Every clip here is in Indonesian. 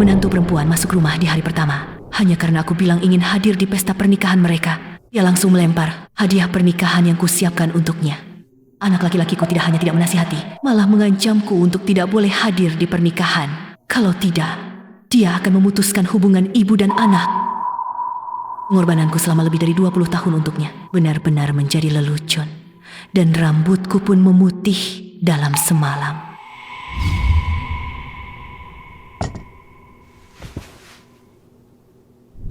Menantu perempuan masuk rumah di hari pertama. Hanya karena aku bilang ingin hadir di pesta pernikahan mereka, dia langsung melempar hadiah pernikahan yang kusiapkan untuknya. Anak laki-lakiku tidak hanya tidak menasihati, malah mengancamku untuk tidak boleh hadir di pernikahan. Kalau tidak, dia akan memutuskan hubungan ibu dan anak. Pengorbananku selama lebih dari 20 tahun untuknya benar-benar menjadi lelucon. Dan rambutku pun memutih dalam semalam.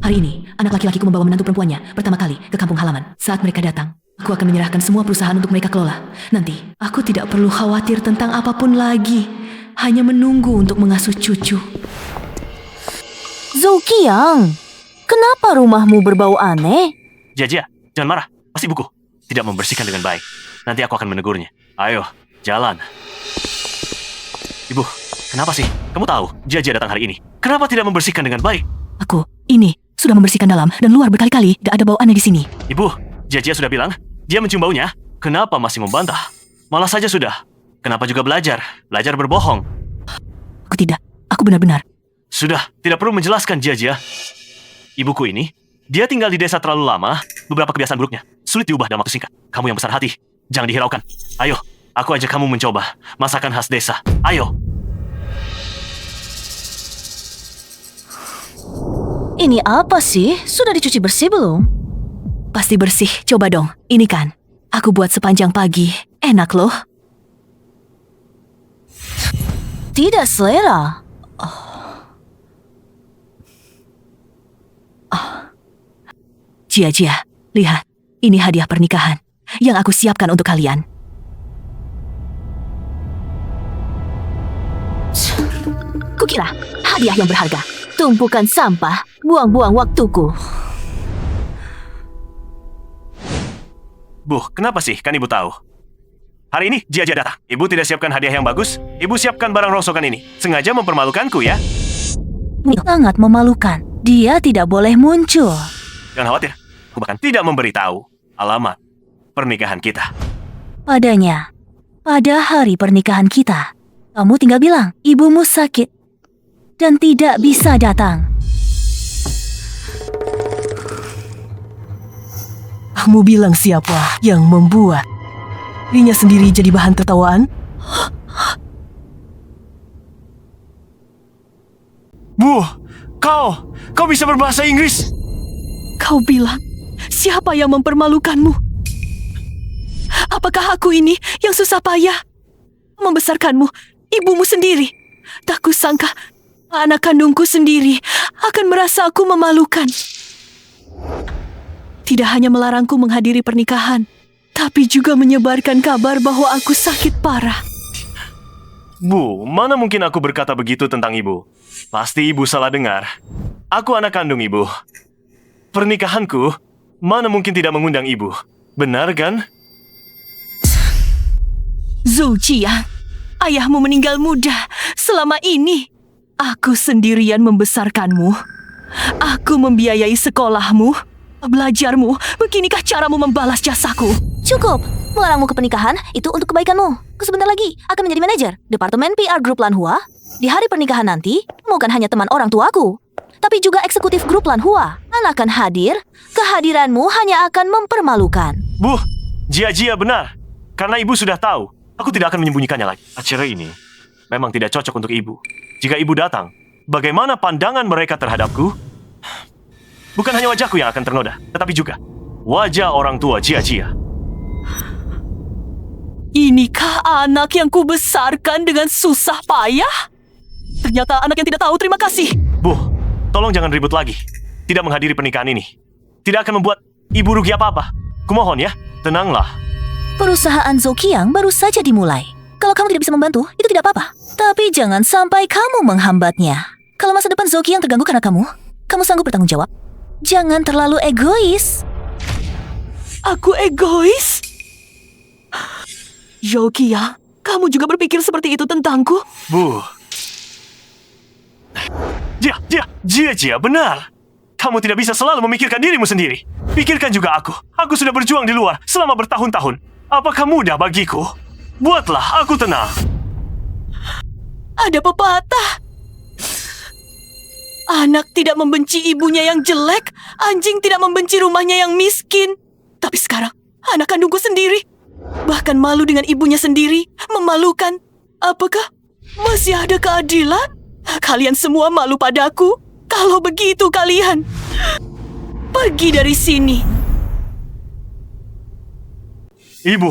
Hari ini, anak laki-lakiku membawa menantu perempuannya pertama kali ke kampung halaman. Saat mereka datang, aku akan menyerahkan semua perusahaan untuk mereka kelola. Nanti, aku tidak perlu khawatir tentang apapun lagi. Hanya menunggu untuk mengasuh cucu. Zouqiang, kenapa rumahmu berbau aneh? Jia, jangan marah. Pasti ibuku tidak membersihkan dengan baik. Nanti aku akan menegurnya. Ayo, jalan. Ibu, kenapa sih? Kamu tahu, Jia datang hari ini. Kenapa tidak membersihkan dengan baik? Aku, ini, sudah membersihkan dalam dan luar berkali-kali. Tidak ada bau aneh di sini. Ibu, Jia sudah bilang, dia mencium baunya. Kenapa masih membantah? Malah saja sudah. Kenapa juga belajar berbohong? Aku tidak, aku benar-benar. Sudah, tidak perlu menjelaskan Jia. Ibuku ini, dia tinggal di desa terlalu lama, beberapa kebiasaan buruknya sulit diubah dalam waktu singkat. Kamu yang besar hati, jangan dihiraukan. Ayo, aku ajak kamu mencoba masakan khas desa. Ayo. Ini apa sih? Sudah dicuci bersih belum? Pasti bersih, coba dong. Ini kan, aku buat sepanjang pagi. Enak loh. Tidak selera. Jia, lihat. Ini hadiah pernikahan yang aku siapkan untuk kalian. Kukira hadiah yang berharga. Tumpukan sampah, buang-buang waktuku. Bu, kenapa sih? Kan ibu tahu. Hari ini Jia datang. Ibu tidak siapkan hadiah yang bagus. Ibu siapkan barang rongsokan ini. Sengaja mempermalukanku ya. Ini sangat memalukan. Dia tidak boleh muncul. Jangan khawatir. Aku bahkan tidak memberitahu alamat pernikahan kita. Pada hari pernikahan kita, kamu tinggal bilang ibumu sakit dan tidak bisa datang. Kamu bilang siapa yang membuat dirinya sendiri jadi bahan tertawaan? Bu, kau bisa berbahasa Inggris? Kau bilang, siapa yang mempermalukanmu? Apakah aku ini yang susah payah membesarkanmu, ibumu sendiri? Tak kusangka anak kandungku sendiri akan merasa aku memalukan. Tidak hanya melarangku menghadiri pernikahan, tapi juga menyebarkan kabar bahwa aku sakit parah. Bu, mana mungkin aku berkata begitu tentang ibu? Pasti ibu salah dengar. Aku anak kandung ibu. Pernikahanku, mana mungkin tidak mengundang ibu. Benar kan? Zouqiang, ayahmu meninggal muda. Selama ini, aku sendirian membesarkanmu. Aku membiayai sekolahmu, belajarmu. Beginikah caramu membalas jasaku? Cukup, melarangmu ke pernikahan itu untuk kebaikanmu. Sebentar lagi akan menjadi manajer Departemen PR Grup Lanhua. Di hari pernikahan nanti, bukan hanya teman orang tuaku, tapi juga eksekutif grup Lanhua akan hadir. Kehadiranmu hanya akan mempermalukan. Bu, Jia benar. Karena ibu sudah tahu, aku tidak akan menyembunyikannya lagi. Acara ini memang tidak cocok untuk ibu. Jika ibu datang, bagaimana pandangan mereka terhadapku? Bukan hanya wajahku yang akan ternoda, tetapi juga wajah orang tua Jia. Inikah anak yang kubesarkan dengan susah payah? Ternyata anak yang tidak tahu terima kasih. Bu, tolong jangan ribut lagi. Tidak menghadiri pernikahan ini tidak akan membuat ibu rugi apa-apa. Kumohon ya, tenanglah. Perusahaan Zouqiang baru saja dimulai. Kalau kamu tidak bisa membantu, itu tidak apa-apa. Tapi jangan sampai kamu menghambatnya. Kalau masa depan Zouqiang terganggu karena kamu sanggup bertanggung jawab. Jangan terlalu egois. Aku egois? Zouqiang, kamu juga berpikir seperti itu tentangku? Bu. Jia, benar. Kamu tidak bisa selalu memikirkan dirimu sendiri. Pikirkan juga aku. Aku sudah berjuang di luar selama bertahun-tahun. Apakah mudah bagiku? Buatlah aku tenang. Ada pepatah. Anak tidak membenci ibunya yang jelek, anjing tidak membenci rumahnya yang miskin. Tapi sekarang, anak kandungku sendiri. Bahkan malu dengan ibunya sendiri, memalukan. Apakah masih ada keadilan? Kalian semua malu padaku. Kalau begitu kalian, pergi dari sini. Ibu,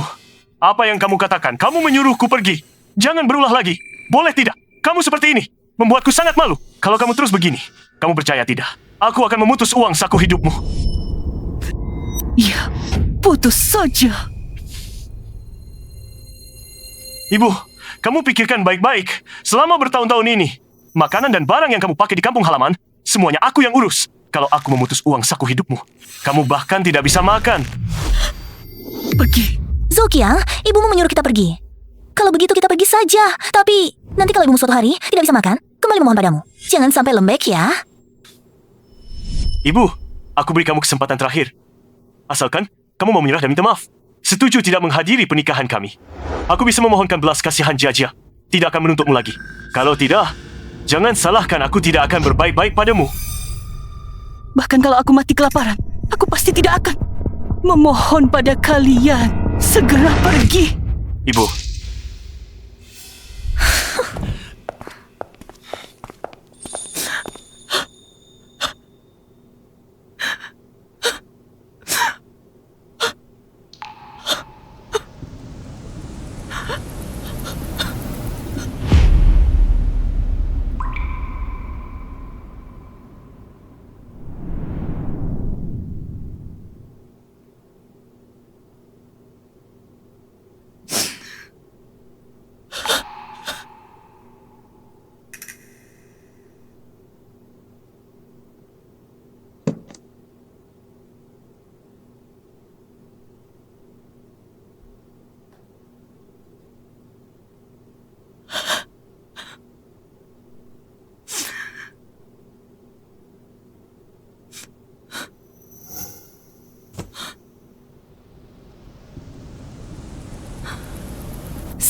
apa yang kamu katakan? Kamu menyuruhku pergi. Jangan berulah lagi. Boleh tidak? Kamu seperti ini membuatku sangat malu. Kalau kamu terus begini, kamu percaya tidak? Aku akan memutus uang saku hidupmu. Ya, putus saja. Ibu, kamu pikirkan baik-baik. Selama bertahun-tahun ini, makanan dan barang yang kamu pakai di kampung halaman, semuanya aku yang urus. Kalau aku memutus uang saku hidupmu, kamu bahkan tidak bisa makan. Pergi. Zouqiang, ibumu menyuruh kita pergi. Kalau begitu kita pergi saja. Tapi nanti kalau ibumu suatu hari tidak bisa makan, kembali memohon padamu. Jangan sampai lembek ya. Ibu, aku beri kamu kesempatan terakhir. Asalkan kamu mau menyerah dan minta maaf. Setuju tidak menghadiri pernikahan kami. Aku bisa memohonkan belas kasihan Jia. Tidak akan menuntutmu lagi. Kalau tidak, jangan salahkan aku tidak akan berbaik-baik padamu. Bahkan kalau aku mati kelaparan, aku pasti tidak akan memohon pada kalian. Segera pergi. Ibu.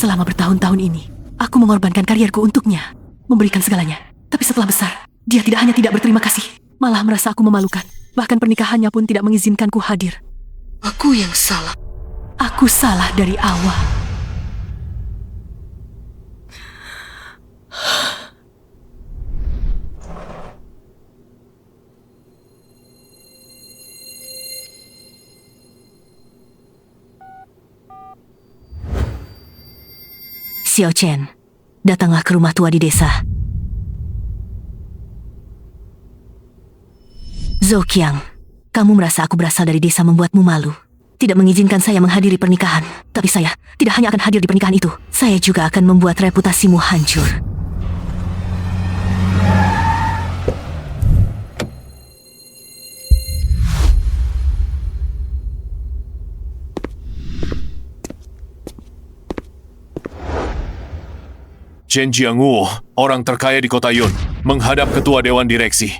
Selama bertahun-tahun ini, aku mengorbankan karierku untuknya, memberikan segalanya. Tapi setelah besar, dia tidak hanya tidak berterima kasih, malah merasa aku memalukan. Bahkan pernikahannya pun tidak mengizinkanku hadir. Aku yang salah. Aku salah dari awal. Xiao Chen, datanglah ke rumah tua di desa. Zouqiang, kamu merasa aku berasal dari desa membuatmu malu. Tidak mengizinkan saya menghadiri pernikahan. Tapi saya tidak hanya akan hadir di pernikahan itu. Saya juga akan membuat reputasimu hancur. Chen Jiangwu, orang terkaya di kota Yun, menghadap ketua dewan direksi.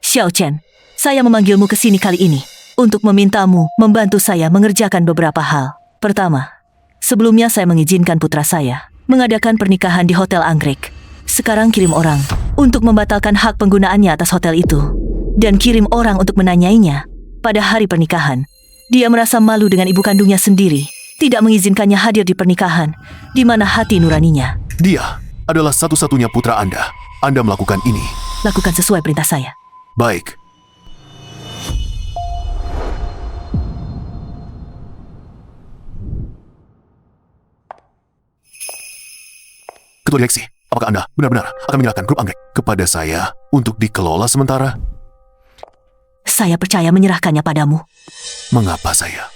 Xiao Chen, saya memanggilmu ke sini kali ini untuk memintamu membantu saya mengerjakan beberapa hal. Pertama, sebelumnya saya mengizinkan putra saya mengadakan pernikahan di Hotel Anggrek. Sekarang kirim orang untuk membatalkan hak penggunaannya atas hotel itu. Dan kirim orang untuk menanyainya pada hari pernikahan. Dia merasa malu dengan ibu kandungnya sendiri, tidak mengizinkannya hadir di pernikahan, di mana hati nuraninya. Dia adalah satu-satunya putra Anda. Anda melakukan ini. Lakukan sesuai perintah saya. Baik. Ketua direksi, apakah Anda benar-benar akan menyerahkan grup Anggrek kepada saya untuk dikelola sementara? Saya percaya menyerahkannya padamu. Mengapa saya?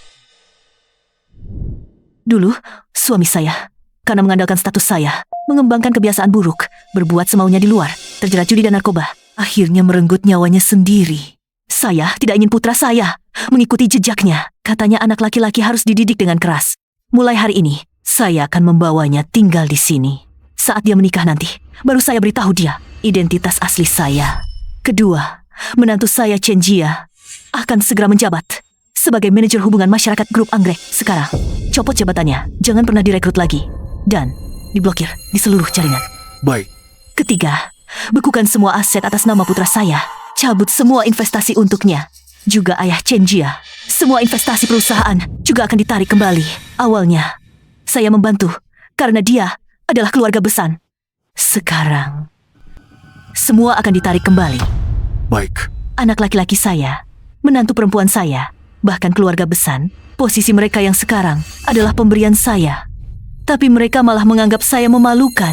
Dulu, suami saya, karena mengandalkan status saya, mengembangkan kebiasaan buruk, berbuat semaunya di luar, terjerat judi dan narkoba, akhirnya merenggut nyawanya sendiri. Saya tidak ingin putra saya mengikuti jejaknya. Katanya anak laki-laki harus dididik dengan keras. Mulai hari ini, saya akan membawanya tinggal di sini. Saat dia menikah nanti, baru saya beritahu dia identitas asli saya. Kedua, menantu saya Chen Jia akan segera menjabat sebagai manajer hubungan masyarakat grup Anggrek. Sekarang, copot jabatannya, jangan pernah direkrut lagi. Dan diblokir di seluruh jaringan. Baik, Ketiga, bekukan semua aset atas nama putra saya. Cabut semua investasi untuknya. Juga ayah Chen Jia. Semua investasi perusahaan juga akan ditarik kembali. Awalnya, saya membantu karena dia adalah keluarga besar. Sekarang, semua akan ditarik kembali. baik. Anak laki-laki saya, menantu perempuan saya, bahkan keluarga besar, posisi mereka yang sekarang adalah pemberian saya. Tapi mereka malah menganggap saya memalukan.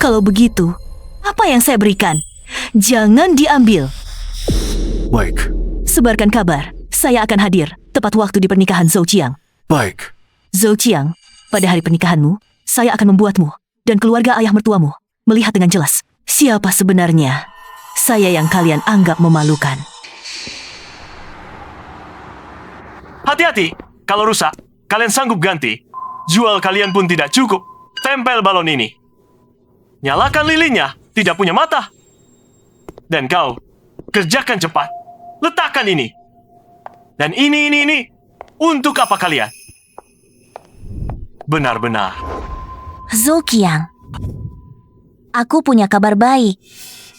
Kalau begitu, apa yang saya berikan? Jangan diambil. Baik, Sebarkan kabar, saya akan hadir tepat waktu di pernikahan Zhou Qiang. baik. Zhou Qiang, pada hari pernikahanmu, saya akan membuatmu dan keluarga ayah mertuamu melihat dengan jelas siapa sebenarnya saya yang kalian anggap memalukan. Hati-hati, kalau rusak, kalian sanggup ganti. Jual kalian pun tidak cukup. Tempel balon ini. Nyalakan lilinnya, tidak punya mata. Dan kau, kerjakan cepat. Letakkan ini. Dan ini. Untuk apa kalian? Benar-benar. Zhou Qiang, aku punya kabar baik.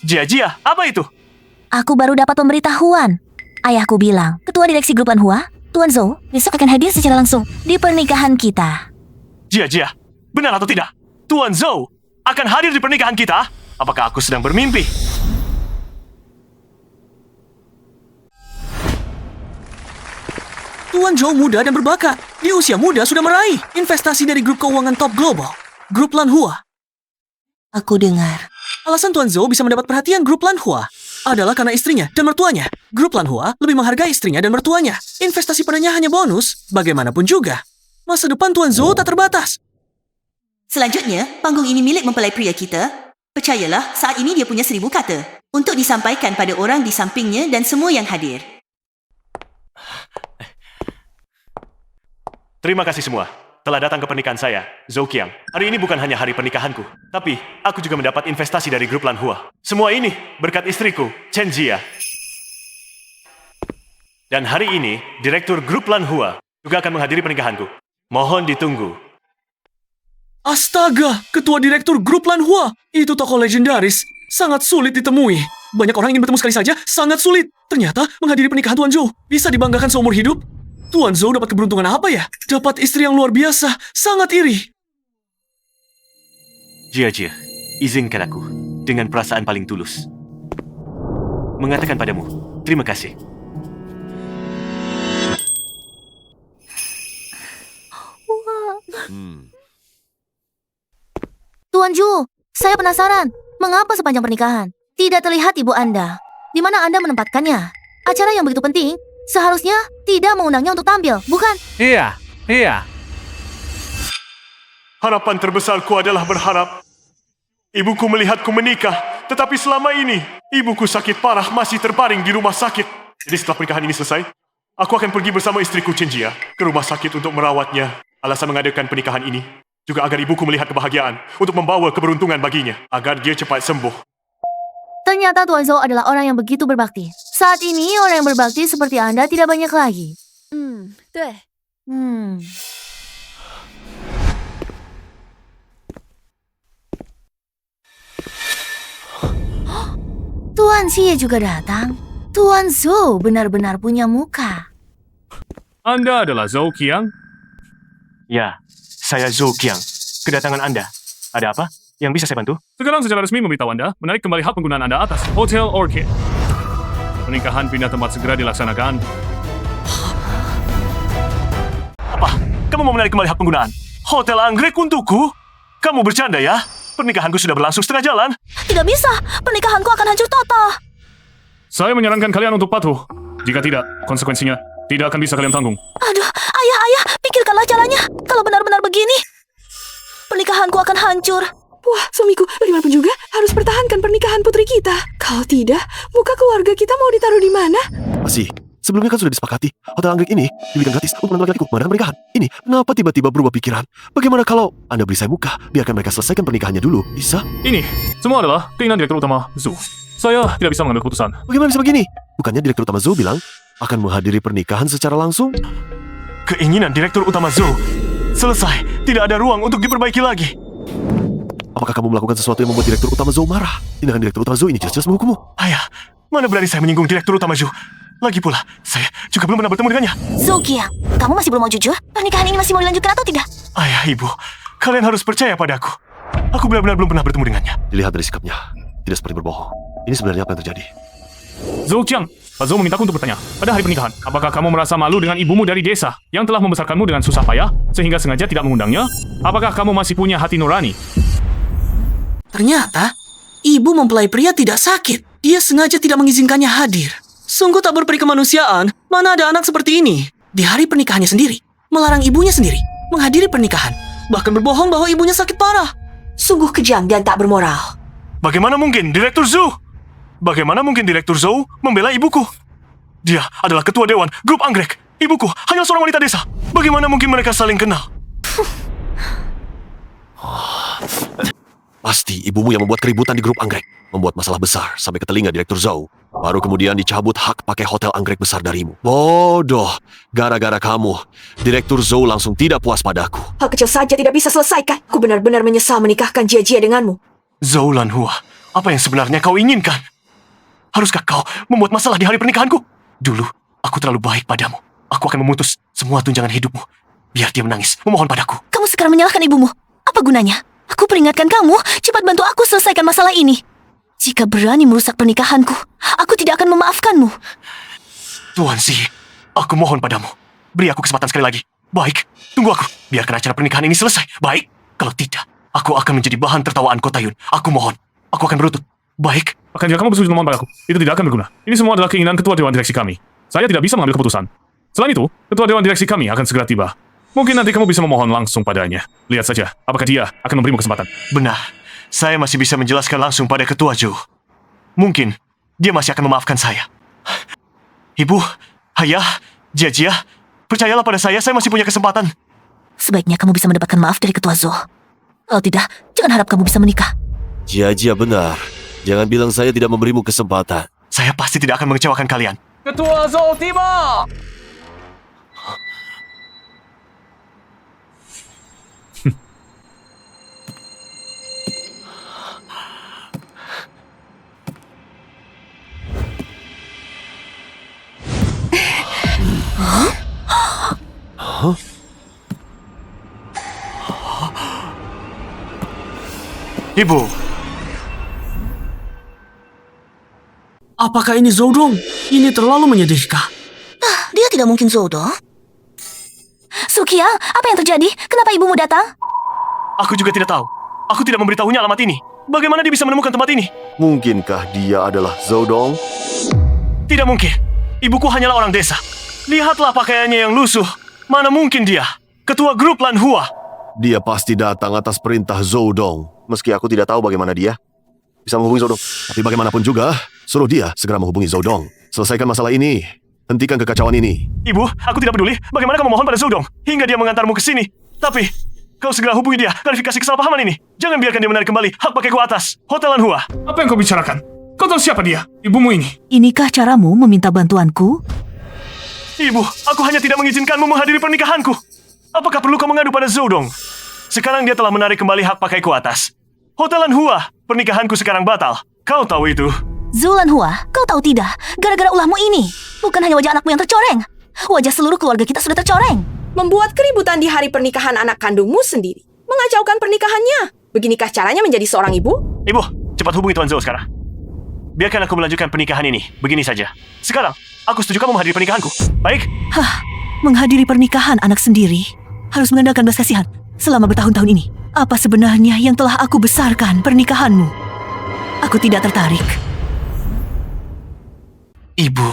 Jia, apa itu? Aku baru dapat pemberitahuan. Ayahku bilang, ketua direksi grup Lanhua, Tuan Zhou, besok akan hadir secara langsung di pernikahan kita. Jia, benar atau tidak? Tuan Zhou akan hadir di pernikahan kita? Apakah aku sedang bermimpi? Tuan Zhou muda dan berbakat. Di usia muda sudah meraih investasi dari grup keuangan top global, Grup Lanhua. Aku dengar. Alasan Tuan Zhou bisa mendapat perhatian Grup Lanhua adalah karena istrinya dan mertuanya. Grup Lanhua lebih menghargai istrinya dan mertuanya. Investasi padanya hanya bonus, bagaimanapun juga. Masa depan Tuan Zhou tak terbatas. Selanjutnya, panggung ini milik mempelai pria kita. Percayalah, saat ini dia punya 1000 kata untuk disampaikan pada orang di sampingnya dan semua yang hadir. Terima kasih semua telah datang ke pernikahan saya, Zhou Qiang. Hari ini bukan hanya hari pernikahanku, tapi aku juga mendapat investasi dari grup Lanhua. Semua ini berkat istriku, Chen Jia. Dan hari ini, Direktur Grup Lanhua juga akan menghadiri pernikahanku. Mohon ditunggu. Astaga, ketua direktur Grup Lanhua. Itu tokoh legendaris. Sangat sulit ditemui. Banyak orang ingin bertemu sekali saja, sangat sulit. Ternyata menghadiri pernikahan Tuan Zhou bisa dibanggakan seumur hidup. Tuan Zhou dapat keberuntungan apa ya? Dapat istri yang luar biasa, sangat iri. Jia, izinkan aku dengan perasaan paling tulus mengatakan padamu, terima kasih. Tuan Zhou, saya penasaran. Mengapa sepanjang pernikahan tidak terlihat ibu Anda? Di mana Anda menempatkannya? Acara yang begitu penting, seharusnya tidak mengundangnya untuk tampil, bukan? Iya. Harapan terbesarku adalah berharap ibuku melihatku menikah, tetapi selama ini ibuku sakit parah masih terbaring di rumah sakit. Jadi setelah pernikahan ini selesai, aku akan pergi bersama istriku Chen Jia ke rumah sakit untuk merawatnya. Alasan mengadakan pernikahan ini juga agar ibuku melihat kebahagiaan untuk membawa keberuntungan baginya, agar dia cepat sembuh. Ternyata Tuan Zhou adalah orang yang begitu berbakti. Saat ini orang yang berbakti seperti Anda tidak banyak lagi. Tuan Xie juga datang. Tuan Zhou benar-benar punya muka. Anda adalah Zhou Qiang? Ya, saya Zhou Qiang. Kedatangan Anda, ada apa? Yang bisa saya bantu? Sekarang secara resmi memberitahu Anda menarik kembali hak penggunaan Anda atas Hotel Orchid. Pernikahan pindah tempat segera dilaksanakan. Apa? Kamu mau menarik kembali hak penggunaan? Hotel Anggrek untukku? Kamu bercanda ya? Pernikahanku sudah berlangsung setengah jalan. Tidak bisa, pernikahanku akan hancur total. Saya menyarankan kalian untuk patuh. Jika tidak, konsekuensinya tidak akan bisa kalian tanggung. Aduh, ayah, pikirkanlah caranya. Kalau benar-benar begini, pernikahanku akan hancur. Wah, suamiku, bagaimanapun juga harus pertahankan pernikahan putri kita. Kalau tidak, muka keluarga kita mau ditaruh di mana? Masih. Sebelumnya kan sudah disepakati. Hotel Anggrek ini diberikan gratis untuk menantu laki-lakiku mengadakan pernikahan. Ini, kenapa tiba-tiba berubah pikiran? Bagaimana kalau Anda beri saya muka? Biarkan mereka selesaikan pernikahannya dulu. Bisa? Ini semua adalah keinginan direktur utama Zhou. Saya tidak bisa mengambil keputusan. Bagaimana bisa begini? Bukannya Direktur Utama Zou bilang akan menghadiri pernikahan secara langsung? Keinginan Direktur Utama Zou selesai. Tidak ada ruang untuk diperbaiki lagi. Apakah kamu melakukan sesuatu yang membuat Direktur Utama Zou marah? Tindakan Direktur Utama Zou ini jelas-jelas menghukummu. Ayah, mana berani saya menyinggung Direktur Utama Zou. Lagi pula, saya juga belum pernah bertemu dengannya. Zhou Qiang, kamu masih belum mau jujur? Pernikahan ini masih mau dilanjutkan atau tidak? Ayah, ibu, kalian harus percaya padaku. Aku benar-benar belum pernah bertemu dengannya. Dilihat dari sikapnya, tidak seperti berbohong. Ini sebenarnya apa yang terjadi? Zhou Qiang, Pak Zhou memintaku untuk bertanya. Pada hari pernikahan, apakah kamu merasa malu dengan ibumu dari desa yang telah membesarkanmu dengan susah payah sehingga sengaja tidak mengundangnya? Apakah kamu masih punya hati nurani? Ternyata, ibu mempelai pria tidak sakit. Dia sengaja tidak mengizinkannya hadir. Sungguh tak berperi kemanusiaan, mana ada anak seperti ini. Di hari pernikahannya sendiri, melarang ibunya sendiri menghadiri pernikahan. Bahkan berbohong bahwa ibunya sakit parah. Sungguh kejam dan tak bermoral. Bagaimana mungkin Direktur Zou? Bagaimana mungkin Direktur Zou membela ibuku? Dia adalah ketua dewan grup anggrek. Ibuku hanya seorang wanita desa. Bagaimana mungkin mereka saling kenal? Pasti ibumu yang membuat keributan di grup anggrek. Membuat masalah besar sampai ke telinga Direktur Zou. Baru kemudian dicabut hak pakai hotel anggrek besar darimu. Bodoh. Gara-gara kamu, Direktur Zou langsung tidak puas padaku. Hal kecil saja tidak bisa selesaikan. Ku benar-benar menyesal menikahkan Jia denganmu. Zou Lanhua, apa yang sebenarnya kau inginkan? Haruskah kau membuat masalah di hari pernikahanku? Dulu, aku terlalu baik padamu. Aku akan memutus semua tunjangan hidupmu. Biar dia menangis, memohon padaku. Kamu sekarang menyalahkan ibumu. Apa gunanya? Aku peringatkan kamu, cepat bantu aku selesaikan masalah ini. Jika berani merusak pernikahanku, aku tidak akan memaafkanmu. Tuan Si, aku mohon padamu. Beri aku kesempatan sekali lagi. Baik, tunggu aku. Biarkan acara pernikahan ini selesai. Baik, kalau tidak, aku akan menjadi bahan tertawaan Kota Yun. Aku mohon. Aku akan berlutut. Baik. Bahkan jika kamu bersetuju memohon padaku, itu tidak akan berguna. Ini semua adalah keinginan ketua dewan direksi kami. Saya tidak bisa mengambil keputusan. Selain itu, ketua dewan direksi kami akan segera tiba. Mungkin nanti kamu bisa memohon langsung padanya. Lihat saja, apakah dia akan memberimu kesempatan. Benar. Saya masih bisa menjelaskan langsung pada Ketua Zhou. Mungkin dia masih akan memaafkan saya. Ibu, Ayah, Jia, percayalah pada saya masih punya kesempatan. Sebaiknya kamu bisa mendapatkan maaf dari Ketua Zhou. Kalau tidak, jangan harap kamu bisa menikah. Jia benar. Jangan bilang saya tidak memberimu kesempatan. Saya pasti tidak akan mengecewakan kalian. Ketua Zhou tiba! Ibu, Apakah ini Zhou Dong? Ini terlalu menyedihkan. Dia tidak mungkin Zhou dong. Sukiang, apa yang terjadi? Kenapa ibumu datang? aku juga tidak tahu. Aku tidak memberitahunya alamat ini. Bagaimana dia bisa menemukan tempat ini? Mungkinkah dia adalah Zhou Dong? Tidak mungkin. Ibuku hanyalah orang desa. Lihatlah pakaiannya yang lusuh. Mana mungkin dia? Ketua grup Lanhua. Dia pasti datang atas perintah Zhou Dong. Meski aku tidak tahu bagaimana dia bisa menghubungi Zhou Dong. Tapi bagaimanapun juga, suruh dia segera menghubungi Zhou Dong. Selesaikan masalah ini. Hentikan kekacauan ini. Ibu, aku tidak peduli. Bagaimana kamu mohon pada Zhou Dong hingga dia mengantarmu ke sini. Tapi, kau segera hubungi dia. Klarifikasi kesalahpahaman ini. Jangan biarkan dia menarik kembali hak pakai ku atas Hotel Lanhua. Apa yang kau bicarakan? Kau tahu siapa dia? Ibumu ini. Inikah caramu meminta bantuanku? Ibu, aku hanya tidak mengizinkanmu menghadiri pernikahanku. Apakah perlu kau mengadu pada Zhou Dong? Sekarang dia telah menarik kembali hak pakai ku atas Hotel Lanhua. Pernikahanku sekarang batal. Kau tahu itu? Zhou Lanhua, kau tahu tidak? Gara-gara ulahmu ini, bukan hanya wajah anakmu yang tercoreng. Wajah seluruh keluarga kita sudah tercoreng. Membuat keributan di hari pernikahan anak kandungmu sendiri. Mengacaukan pernikahannya. Beginikah caranya menjadi seorang ibu? Ibu, cepat hubungi Tuan Zhou sekarang. Biarkan aku melanjutkan pernikahan ini. Begini saja. Sekarang, aku setuju kamu menghadiri pernikahanku. Baik? Menghadiri pernikahan anak sendiri harus mengandalkan belas kasihan selama bertahun-tahun ini. Apa sebenarnya yang telah aku besarkan pernikahanmu? Aku tidak tertarik. Ibu,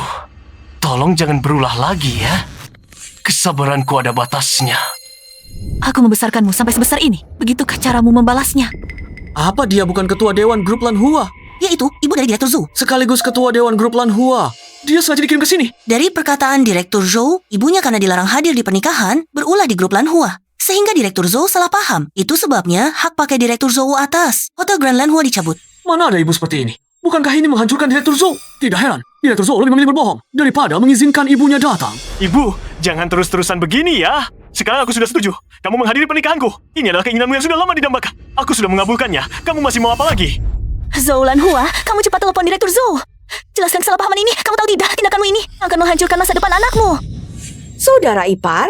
tolong jangan berulah lagi ya. Kesabaranku ada batasnya. Aku membesarkanmu sampai sebesar ini. Begitukah caramu membalasnya? Apa dia bukan ketua dewan grup Lanhua? Yaitu ibu dari Direktur Zhou. Sekaligus ketua dewan grup Lanhua. Dia sengaja dikirim ke sini. Dari perkataan Direktur Zhou, ibunya karena dilarang hadir di pernikahan, berulah di grup Lanhua. Sehingga Direktur Zhou salah paham. Itu sebabnya hak pakai Direktur Zhou atas Hotel Grand Lanhua dicabut. Mana ada ibu seperti ini? Bukankah ini menghancurkan Direktur Zhou? Tidak heran, Direktur Zhou lebih memilih berbohong daripada mengizinkan ibunya datang. Ibu, jangan terus-terusan begini ya. Sekarang aku sudah setuju. Kamu menghadiri pernikahanku. Ini adalah keinginanmu yang sudah lama didambakan. Aku sudah mengabulkannya. Kamu masih mau apa lagi? Zhou Lanhua, kamu cepat telepon Direktur Zhou. Jelaskan kesalahpahaman ini. Kamu tahu tidak, tindakanmu ini akan menghancurkan masa depan anakmu. Saudara ipar,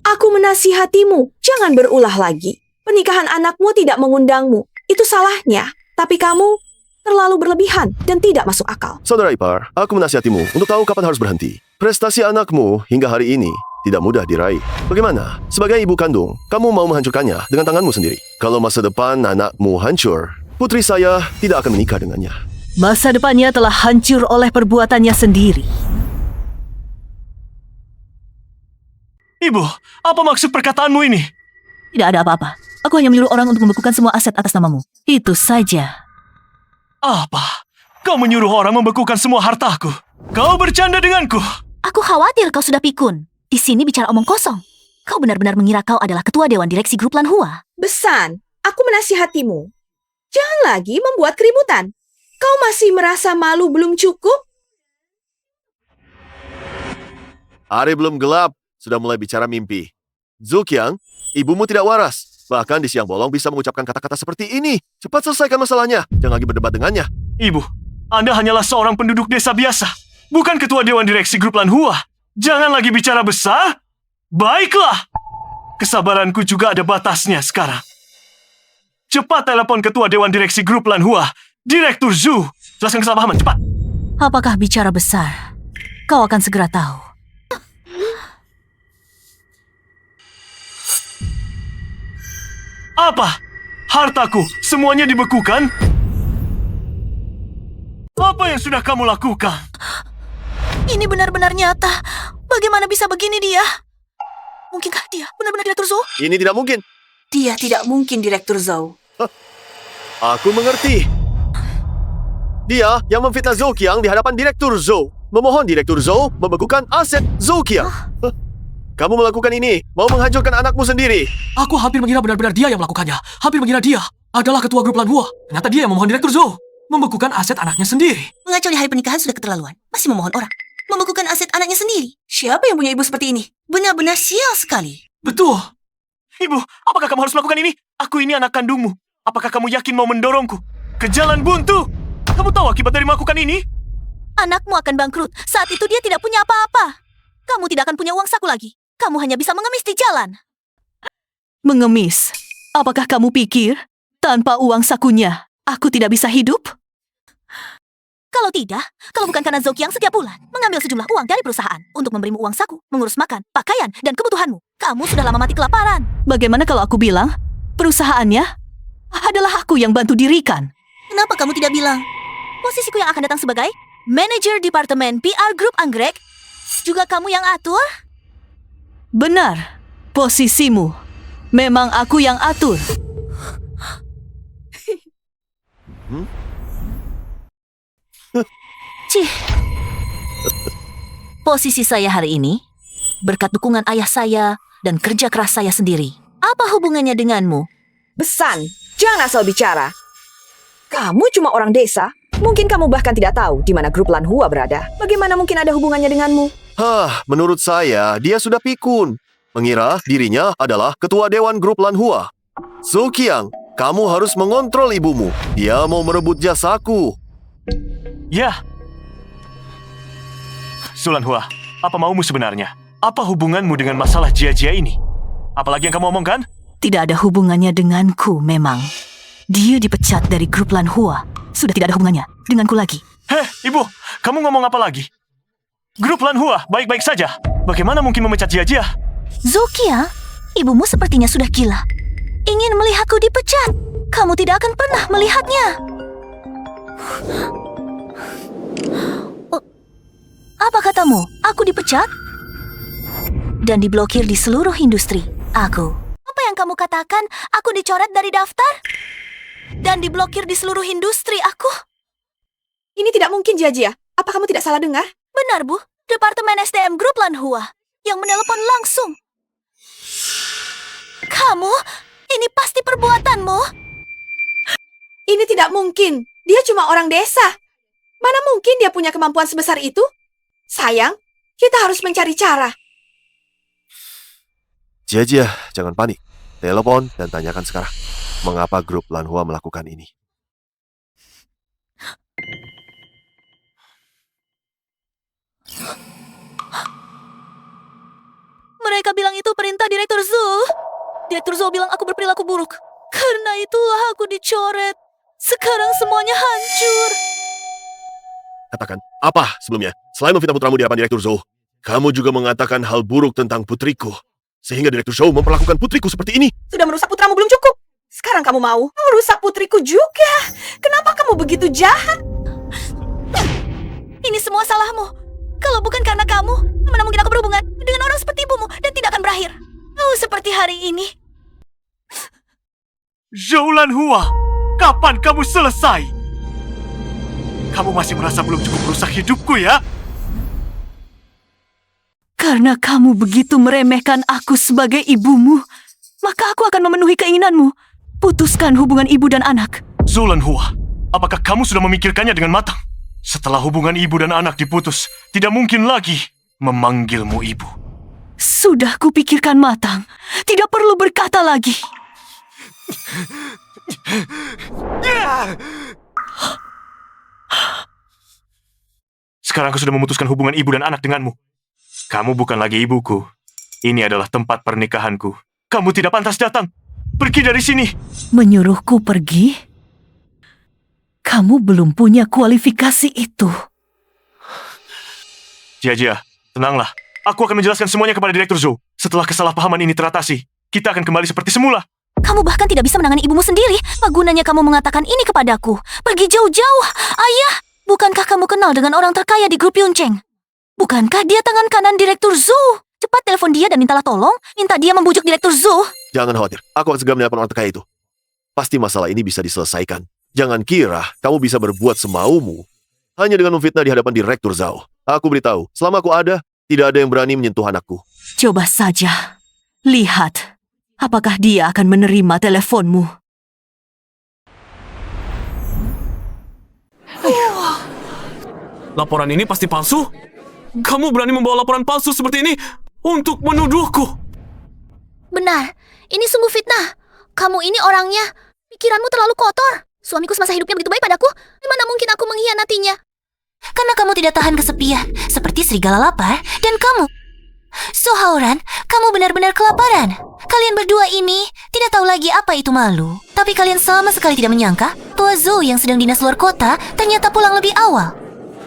aku menasihatimu, jangan berulah lagi. Pernikahan anakmu tidak mengundangmu. Itu salahnya. Tapi kamu terlalu berlebihan dan tidak masuk akal. Saudara ipar, aku menasihatimu untuk tahu kapan harus berhenti. Prestasi anakmu hingga hari ini tidak mudah diraih. Bagaimana? Sebagai ibu kandung, kamu mau menghancurkannya dengan tanganmu sendiri. Kalau masa depan anakmu hancur, putri saya tidak akan menikah dengannya. Masa depannya telah hancur oleh perbuatannya sendiri. Ibu, apa maksud perkataanmu ini? Tidak ada apa-apa. Aku hanya menyuruh orang untuk membekukan semua aset atas namamu. Itu saja. Apa? Kau menyuruh orang membekukan semua hartaku? Kau bercanda denganku? Aku khawatir kau sudah pikun. Di sini bicara omong kosong. Kau benar-benar mengira kau adalah ketua dewan direksi grup Lanhua. Besan, aku menasihatimu. Jangan lagi membuat keributan. Kau masih merasa malu belum cukup? Hari belum gelap, sudah mulai bicara mimpi. Zuqiang, ibumu tidak waras. Bahkan di siang bolong bisa mengucapkan kata-kata seperti ini. Cepat selesaikan masalahnya. Jangan lagi berdebat dengannya. Ibu, Anda hanyalah seorang penduduk desa biasa. Bukan ketua dewan direksi grup Lanhua. Jangan lagi bicara besar. Baiklah. Kesabaranku juga ada batasnya sekarang. Cepat telepon ketua dewan direksi grup Lanhua, Direktur Zhou. Jelaskan kesalahpahaman, cepat. Apakah bicara besar? Kau akan segera tahu. Apa? Hartaku semuanya dibekukan? Apa yang sudah kamu lakukan? Ini benar-benar nyata. Bagaimana bisa begini dia? Mungkinkah dia benar-benar Direktur Zhou? Ini tidak mungkin. Dia tidak mungkin Direktur Zhou. Aku mengerti. Dia yang memfitnah Zuqiang di hadapan Direktur Zhou. Memohon Direktur Zhou membekukan aset Zuqiang. Kamu melakukan ini, mau menghancurkan anakmu sendiri. Aku hampir mengira benar-benar dia yang melakukannya. Hampir mengira dia adalah ketua grup Lanhua. Ternyata dia yang memohon Direktur Zhou membekukan aset anaknya sendiri. Mengacau di hari pernikahan sudah keterlaluan. Masih memohon orang. Membekukan aset anaknya sendiri. Siapa yang punya ibu seperti ini? Benar-benar sial sekali. Betul. Ibu, apakah kamu harus melakukan ini? Aku ini anak kandungmu. Apakah kamu yakin mau mendorongku ke jalan buntu? Kamu tahu akibat dari melakukan ini? Anakmu akan bangkrut. Saat itu dia tidak punya apa-apa. Kamu tidak akan punya uang saku lagi. Kamu hanya bisa mengemis di jalan. Mengemis? Apakah kamu pikir tanpa uang sakunya aku tidak bisa hidup? Kalau tidak, kalau bukan karena Zuqiang setiap bulan mengambil sejumlah uang dari perusahaan untuk memberimu uang saku, mengurus makan, pakaian, dan kebutuhanmu, kamu sudah lama mati kelaparan. Bagaimana kalau aku bilang perusahaannya adalah aku yang bantu dirikan? Kenapa kamu tidak bilang? Posisiku yang akan datang sebagai manajer departemen PR Grup Anggrek juga kamu yang atur? Benar, posisimu. Memang aku yang atur. Cih. Posisi saya hari ini berkat dukungan ayah saya dan kerja keras saya sendiri. Apa hubungannya denganmu? Besan, jangan asal bicara. Kamu cuma orang desa. Mungkin kamu bahkan tidak tahu di mana grup Lanhua berada. Bagaimana mungkin ada hubungannya denganmu? Menurut saya, dia sudah pikun. Mengira dirinya adalah ketua dewan grup Lanhua. Zuqiang, kamu harus mengontrol ibumu. Dia mau merebut jasaku. Ya. Zhou Lanhua, apa maumu sebenarnya? Apa hubunganmu dengan masalah Jia-Jia ini? Apalagi yang kamu omongkan? Tidak ada hubungannya denganku memang. Dia dipecat dari grup Lanhua. Sudah tidak ada hubungannya denganku lagi. Heh, ibu, kamu ngomong apa lagi? Grup Lanhua baik-baik saja. Bagaimana mungkin memecat Jia-Jia? Zuqiang, ibumu sepertinya sudah gila. Ingin melihatku dipecat. Kamu tidak akan pernah melihatnya. Apa katamu? Aku dipecat? Dan diblokir di seluruh industri. Aku. Apa yang kamu katakan? Aku dicoret dari daftar? Dan diblokir di seluruh industri aku? Ini tidak mungkin, Jia-Jia. Apa kamu tidak salah dengar? Benar, Bu. Departemen SDM Grup Lanhua yang menelepon langsung. Kamu? Ini pasti perbuatanmu. Ini tidak mungkin. Dia cuma orang desa. Mana mungkin dia punya kemampuan sebesar itu? Sayang, kita harus mencari cara. Jia, jangan panik. Telepon dan tanyakan sekarang. Mengapa grup Lanhua melakukan ini? Mereka bilang itu perintah Direktur Zhou. Direktur Zhou bilang aku berperilaku buruk. Karena itulah aku dicoret. Sekarang semuanya hancur. Katakan, apa sebelumnya? Selain memfitnah putramu di hadapan Direktur Zhou, kamu juga mengatakan hal buruk tentang putriku. Sehingga Direktur Zhou memperlakukan putriku seperti ini. Sudah merusak putramu belum cukup? Sekarang kamu mau merusak putriku juga. Kenapa kamu begitu jahat? Ini semua salahmu. Kalau bukan karena kamu, mana mungkin aku berhubungan dengan orang seperti ibumu dan tidak akan berakhir. Oh, seperti hari ini. Zhou Lanhua, kapan kamu selesai? Kamu masih merasa belum cukup merusak hidupku ya? Karena kamu begitu meremehkan aku sebagai ibumu, maka aku akan memenuhi keinginanmu. Putuskan hubungan ibu dan anak. Zhou Lanhua, apakah kamu sudah memikirkannya dengan matang? Setelah hubungan ibu dan anak diputus, tidak mungkin lagi memanggilmu ibu. Sudah kupikirkan matang. Tidak perlu berkata lagi. Sekarang aku sudah memutuskan hubungan ibu dan anak denganmu. Kamu bukan lagi ibuku. Ini adalah tempat pernikahanku. Kamu tidak pantas datang. Pergi dari sini. Menyuruhku pergi? Kamu belum punya kualifikasi itu. Jia, tenanglah. Aku akan menjelaskan semuanya kepada Direktur Zhou. Setelah kesalahpahaman ini teratasi, kita akan kembali seperti semula. Kamu bahkan tidak bisa menangani ibumu sendiri. Apa gunanya kamu mengatakan ini kepadaku? Pergi jauh-jauh. Ayah, bukankah kamu kenal dengan orang terkaya di grup Yuncheng? Bukankah dia tangan kanan Direktur Zhou? Cepat telepon dia dan mintalah tolong. Minta dia membujuk Direktur Zhou. Jangan khawatir, aku akan segera menelpon orang terkaya itu. Pasti masalah ini bisa diselesaikan. Jangan kira kamu bisa berbuat semaumu hanya dengan memfitnah di hadapan Direktur Zhou. Aku beritahu, selama aku ada, tidak ada yang berani menyentuh anakku. Coba saja. Lihat. Apakah dia akan menerima teleponmu? Laporan ini pasti palsu? Kamu berani membawa laporan palsu seperti ini untuk menuduhku? Benar, ini sungguh fitnah. Kamu ini orangnya, pikiranmu terlalu kotor. Suamiku semasa hidupnya begitu baik padaku, mana mungkin aku mengkhianatinya? Karena kamu tidak tahan kesepian, seperti serigala lapar, dan kamu. So Hao-ran, kamu benar-benar kelaparan. Kalian berdua ini tidak tahu lagi apa itu malu. Tapi kalian sama sekali tidak menyangka, Tua Zhou yang sedang dinas luar kota ternyata pulang lebih awal.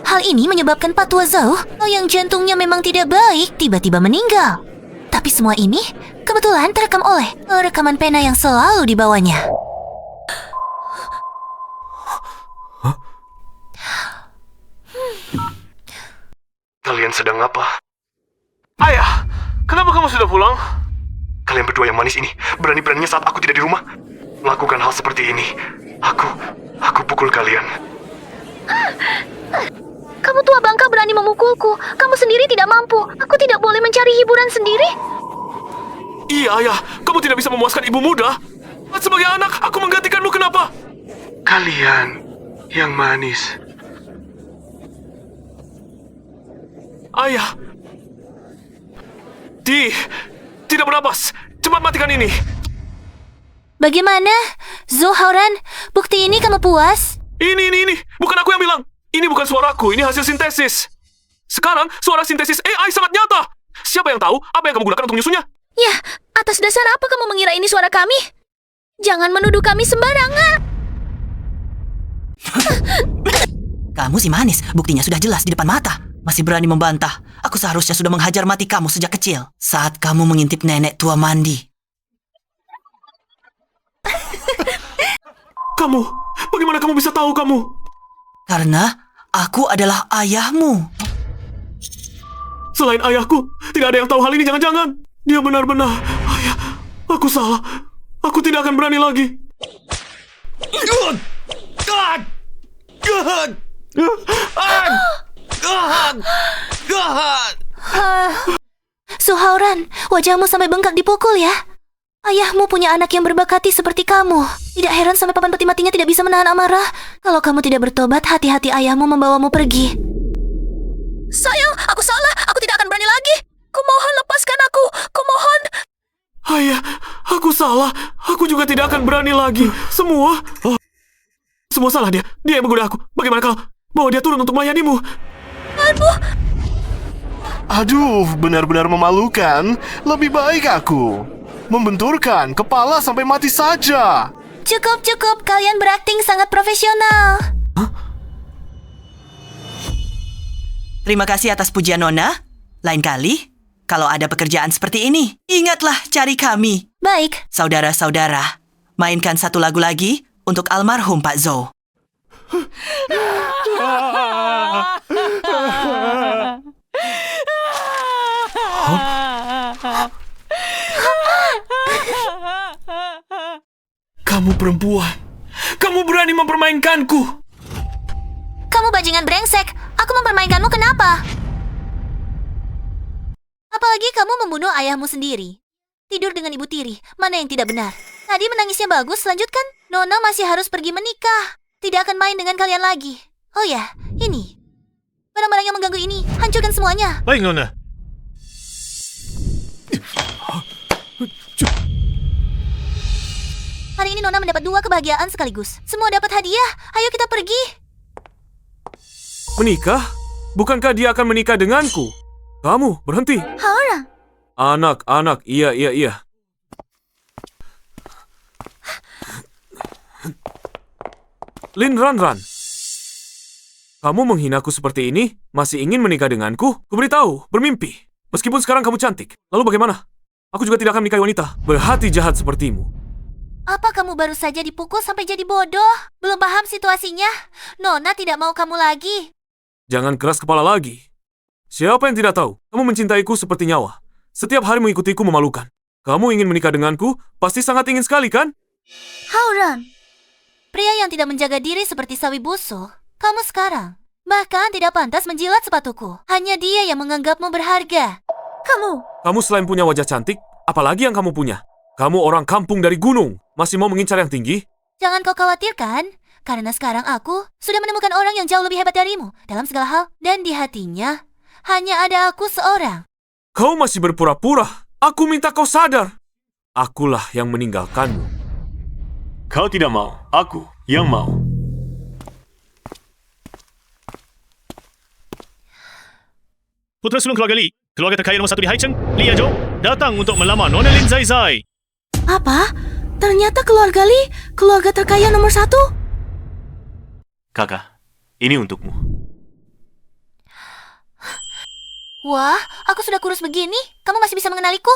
Hal ini menyebabkan Pak Tua Zhou yang jantungnya memang tidak baik tiba-tiba meninggal. Tapi semua ini kebetulan terekam oleh rekaman pena yang selalu dibawanya. Kalian sedang apa? Ayah, kenapa kamu sudah pulang? Kalian berdua yang manis ini, berani-beraninya saat aku tidak di rumah, melakukan hal seperti ini. Aku pukul kalian. Kamu tua bangka berani memukulku. Kamu sendiri tidak mampu. Aku tidak boleh mencari hiburan sendiri. Iya, ayah. Kamu tidak bisa memuaskan ibu muda. Sebagai anak, aku menggantikanmu kenapa? Kalian yang manis. Ayah. Tidak bernapas. Cepat matikan ini. Bagaimana? Zhou Hao-ran, bukti ini kamu puas? Ini. Bukan aku yang bilang. Ini bukan suaraku, ini hasil sintesis. Sekarang, suara sintesis AI sangat nyata. Siapa yang tahu apa yang kamu gunakan untuk menyusunnya? Ya, atas dasar apa kamu mengira ini suara kami? Jangan menuduh kami sembarangan. Kamu si manis, buktinya sudah jelas di depan mata. Masih berani membantah. Aku seharusnya sudah menghajar mati kamu sejak kecil. Saat kamu mengintip nenek tua mandi. Kamu, bagaimana kamu bisa tahu kamu? Karena aku adalah ayahmu. Selain ayahku, tidak ada yang tahu hal ini. Jangan-jangan dia benar-benar ayah. Aku salah. Aku tidak akan berani lagi. Zhou Hao-ran, wajahmu sampai bengkak dipukul ya. Ayahmu punya anak yang berbakati seperti kamu. Tidak heran sampai papan peti matinya tidak bisa menahan amarah. Kalau kamu tidak bertobat, hati-hati ayahmu membawamu pergi. Sayang, aku salah. Aku tidak akan berani lagi. Kumohon lepaskan aku. Kumohon. Ayah, aku salah. Aku juga tidak akan berani lagi. Semua salah dia. Dia yang menggoda aku. Bagaimana kalau bawa dia turun untuk melayanimu? Aduh, benar-benar memalukan. Lebih baik aku membenturkan kepala sampai mati saja. Cukup. Kalian berakting sangat profesional. Terima kasih atas pujian Nona. Lain kali, kalau ada pekerjaan seperti ini, ingatlah cari kami. Baik. Saudara-saudara, mainkan satu lagu lagi untuk almarhum Pak Zhou. Kamu perempuan. Kamu berani mempermainkanku. Kamu bajingan brengsek. Aku mempermainkanmu kenapa? Apalagi kamu membunuh ayahmu sendiri. Tidur dengan ibu tiri. Mana yang tidak benar? Tadi menangisnya bagus, lanjutkan. Nona masih harus pergi menikah. Tidak akan main dengan kalian lagi. Oh ya, ini. Barang-barang yang mengganggu ini, hancurkan semuanya. Baik, Nona. Hari ini Nona mendapat 2 kebahagiaan sekaligus. Semua dapat hadiah. Ayo kita pergi. Menikah? Bukankah dia akan menikah denganku? Kamu, berhenti. Haura. Anak, iya. Lin Ranran. Kamu menghinaku seperti ini, masih ingin menikah denganku? Kuberitahu, bermimpi. Meskipun sekarang kamu cantik. Lalu bagaimana? Aku juga tidak akan menikahi wanita berhati jahat sepertimu. Apa kamu baru saja dipukul sampai jadi bodoh? Belum paham situasinya? Nona tidak mau kamu lagi. Jangan keras kepala lagi. Siapa yang tidak tahu? Kamu mencintaiku seperti nyawa. Setiap hari mengikutiku memalukan. Kamu ingin menikah denganku? Pasti sangat ingin sekali, kan? Hauran. Pria yang tidak menjaga diri seperti sawi busuk. Kamu sekarang. Bahkan tidak pantas menjilat sepatuku. Hanya dia yang menganggapmu berharga. Kamu selain punya wajah cantik, apalagi yang kamu punya? Kamu orang kampung dari gunung. Masih mau mengincar yang tinggi? Jangan kau khawatirkan. Karena sekarang aku sudah menemukan orang yang jauh lebih hebat darimu. Dalam segala hal. Dan di hatinya, hanya ada aku seorang. Kau masih berpura-pura. Aku minta kau sadar. Akulah yang meninggalkanmu. Kau tidak mau, aku yang mau. Putra sulung keluarga Li, keluarga terkaya nomor 1 di Haicheng, Li Yajou, datang untuk melamar Nona Lin Zai Zai. Apa? Ternyata keluarga Li, keluarga terkaya nomor 1? Kakak, ini untukmu. Wah, aku sudah kurus begini. Kamu masih bisa mengenaliku?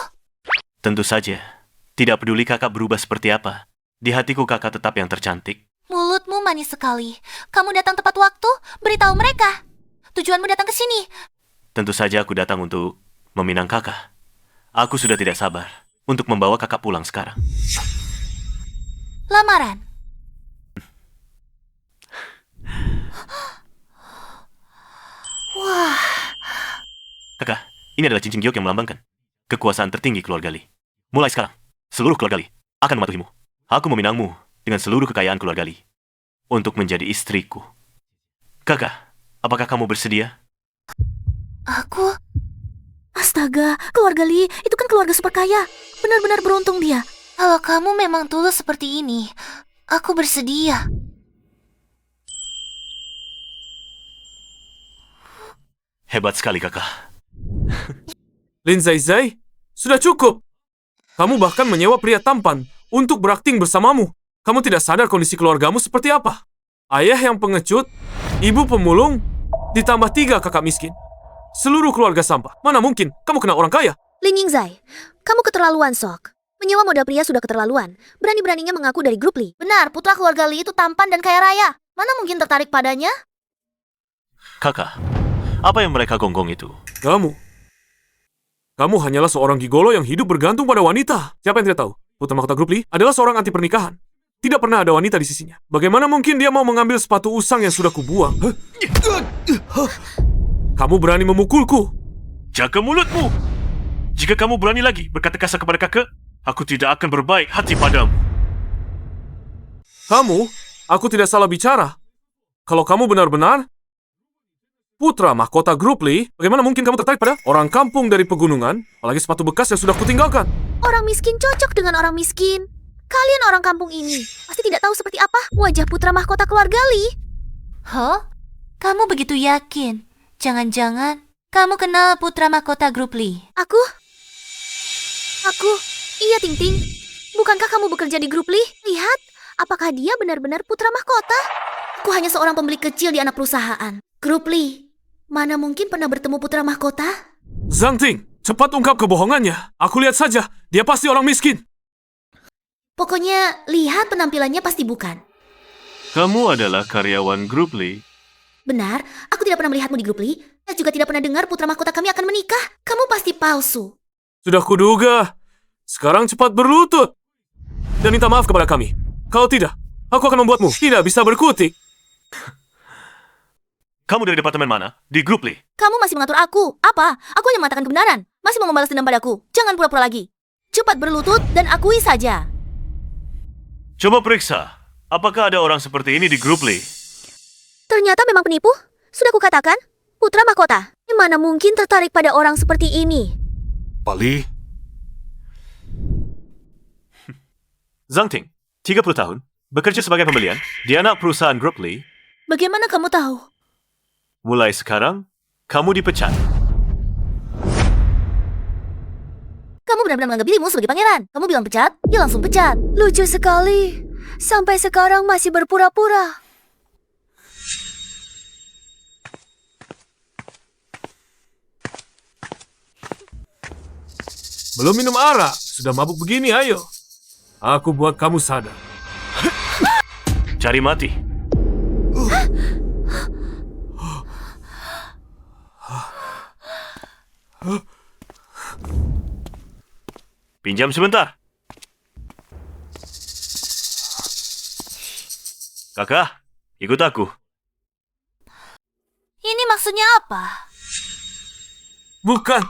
Tentu saja. Tidak peduli kakak berubah seperti apa. Di hatiku kakak tetap yang tercantik. Mulutmu manis sekali. Kamu datang tepat waktu. Beritahu mereka. Tujuanmu datang ke sini. Tentu saja aku datang untuk meminang kakak. Aku sudah tidak sabar untuk membawa kakak pulang sekarang. Lamaran. Wah. Kakak, ini adalah cincin giok yang melambangkan kekuasaan tertinggi keluarga Li. Mulai sekarang, seluruh keluarga Li akan mematuhimu. Aku meminangmu dengan seluruh kekayaan keluarga Li untuk menjadi istriku. Kakak, apakah kamu bersedia? Aku... Astaga, keluarga Li itu kan keluarga super kaya. Benar-benar beruntung dia. Kalau kamu memang tulus seperti ini, aku bersedia. Hebat sekali kakak. Lin Zai Zai, sudah cukup. Kamu bahkan menyewa pria tampan untuk berakting bersamamu. Kamu tidak sadar kondisi keluargamu seperti apa? Ayah yang pengecut, ibu pemulung, ditambah 3 kakak miskin. Seluruh keluarga sampah. Mana mungkin kamu kena orang kaya? Lin Yingzai, kamu keterlaluan, Sok. Menyewa modal pria sudah keterlaluan. Berani-beraninya mengaku dari grup Li. Benar, putra keluarga Li itu tampan dan kaya raya. Mana mungkin tertarik padanya? Kakak, apa yang mereka gonggong itu? Kamu hanyalah seorang gigolo yang hidup bergantung pada wanita. Siapa yang tidak tahu? Putra mahkota grup Li adalah seorang anti pernikahan. Tidak pernah ada wanita di sisinya. Bagaimana mungkin dia mau mengambil sepatu usang yang sudah kubuang? Kamu berani memukulku? Jaga mulutmu! Jika kamu berani lagi berkata kasar kepada kakak, Aku tidak akan berbaik hati padamu. Kamu, aku tidak salah bicara. Kalau kamu benar-benar putra mahkota grup Lee, bagaimana mungkin kamu tertarik pada orang kampung dari pegunungan, apalagi sepatu bekas yang sudah kutinggalkan? Orang miskin cocok dengan orang miskin. Kalian orang kampung ini pasti tidak tahu seperti apa wajah putra mahkota keluarga Lee. Huh? Kamu begitu yakin? Jangan-jangan kamu kenal putra mahkota grup Lee? Aku? Iya Ting Ting. Bukankah kamu bekerja di grup Lee? Lihat, apakah dia benar-benar putra mahkota? Aku hanya seorang pembeli kecil di anak perusahaan. Grup Lee, mana mungkin pernah bertemu putra mahkota? Zhang Ting, cepat ungkap kebohongannya. Aku lihat saja, dia pasti orang miskin. Pokoknya, lihat penampilannya pasti bukan. Kamu adalah karyawan grup Lee. Benar, aku tidak pernah melihatmu di grup Lee. Saya juga tidak pernah dengar putra mahkota kami akan menikah. Kamu pasti palsu. Sudah kuduga. Sekarang cepat berlutut. Dan minta maaf kepada kami. Kalau tidak, aku akan membuatmu tidak bisa berkutik. Kamu dari departemen mana? Di grup Lee. Kamu masih mengatur aku. Apa? Aku hanya mengatakan kebenaran. Masih mau membalas dendam padaku. Jangan pura-pura lagi. Cepat berlutut dan akui saja. Coba periksa. Apakah ada orang seperti ini di grup Lee? Ternyata memang penipu. Sudah kukatakan, putra mahkota. Mana mungkin tertarik pada orang seperti ini? Pali, Zhang Ting, 30 tahun, bekerja sebagai pembelian di anak perusahaan grup Lee. Bagaimana kamu tahu? Mulai sekarang, kamu dipecat. Kamu benar-benar menganggap dirimu sebagai pangeran. Kamu bilang pecat, dia langsung pecat. Lucu sekali. Sampai sekarang masih berpura-pura. Belum minum arak, sudah mabuk begini, ayo. Aku buat kamu sadar. Cari mati. Pinjam sebentar. Kakak, ikut aku. Ini maksudnya apa? Bukan.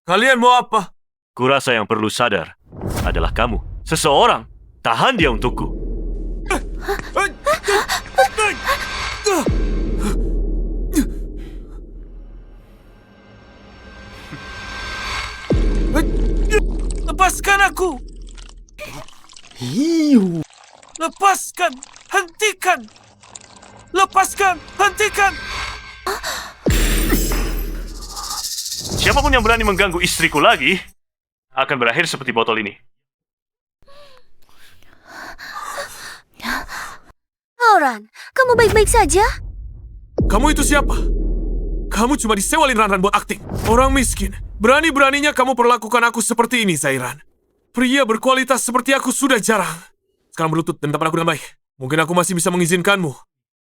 Kalian mau apa? Kurasa yang perlu sadar adalah kamu. Seseorang. Tahan dia untukku. Lepaskan aku! Lepaskan! Hentikan! Lepaskan! Hentikan! Siapapun yang berani mengganggu istriku lagi akan berakhir seperti botol ini. Auran, kamu baik-baik saja? Kamu itu siapa? Kamu cuma disewa Linran buat akting. Orang miskin. Berani-beraninya kamu perlakukan aku seperti ini, Zairan. Pria berkualitas seperti aku sudah jarang. Sekarang berlutut dan minta padaku dengan baik. Mungkin aku masih bisa mengizinkanmu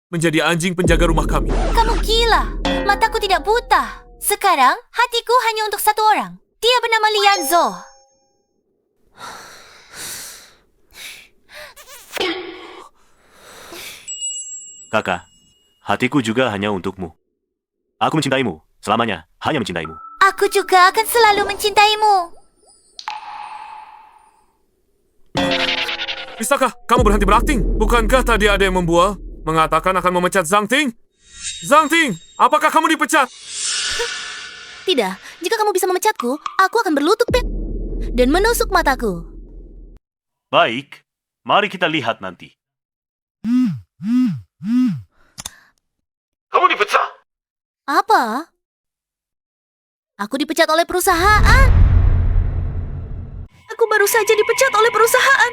menjadi anjing penjaga rumah kami. Kamu gila. Mataku tidak buta. Sekarang, hatiku hanya untuk satu orang. Dia bernama Lian Zhou. Kakak, hatiku juga hanya untukmu. Aku mencintaimu. Selamanya, hanya mencintaimu. Aku juga akan selalu mencintaimu. Bisakah kamu berhenti berakting? Bukankah tadi ada yang membual mengatakan akan memecat Zhang Ting? Zhang Ting, apakah kamu dipecat? Tidak, jika kamu bisa memecatku, aku akan berlutut dan menusuk mataku. Baik, mari kita lihat nanti. Kamu dipecat? Apa? Aku dipecat oleh perusahaan. Aku baru saja dipecat oleh perusahaan.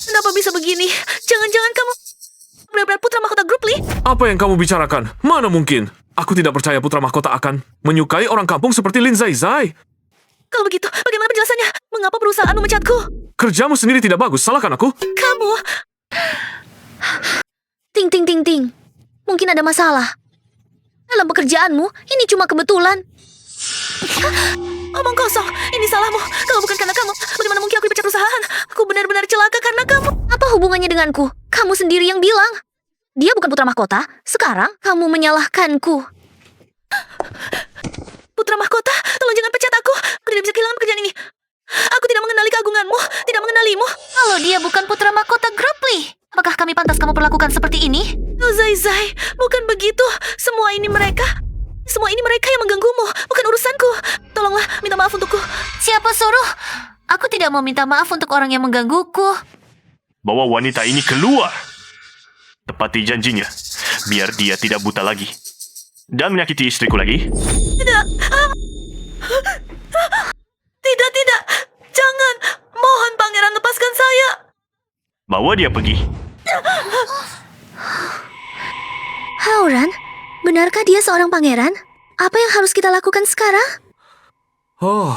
Kenapa bisa begini? Jangan-jangan kamu benar-benar putra mahkota grup Lee? Apa yang kamu bicarakan? Mana mungkin? Aku tidak percaya putra mahkota akan menyukai orang kampung seperti Lin Zai Zai. Kalau begitu, bagaimana penjelasannya? Mengapa perusahaan memecatku? Kerjamu sendiri tidak bagus, salahkan aku? Kamu... Ting, ting, ting, ting. Mungkin ada masalah. Dalam pekerjaanmu, ini cuma kebetulan. Omong kosong, ini salahmu. Kalau bukan karena kamu, bagaimana mungkin aku dipecat perusahaan? Aku benar-benar celaka karena kamu. Apa hubungannya denganku? Kamu sendiri yang bilang. Dia bukan putra mahkota. Sekarang kamu menyalahkanku. putra mahkota, tolong jangan pecat aku. Aku tidak bisa kehilangan pekerjaan ini. Aku tidak mengenali keagunganmu, tidak mengenalimu. Kalau dia bukan putra mahkota grup Lee, apakah kami pantas kamu perlakukan seperti ini? Oh, Zai, bukan begitu. Semua ini mereka yang mengganggumu, bukan urusanku. Tolonglah, minta maaf untukku. Siapa suruh? Aku tidak mau minta maaf untuk orang yang menggangguku. Bawa wanita ini keluar. Tepati janjinya, biar dia tidak buta lagi. Dan menyakiti istriku lagi. Tidak. Jangan. Mohon pangeran, lepaskan saya. Bawa dia pergi. Hauran, benarkah dia seorang pangeran? Apa yang harus kita lakukan sekarang? Oh,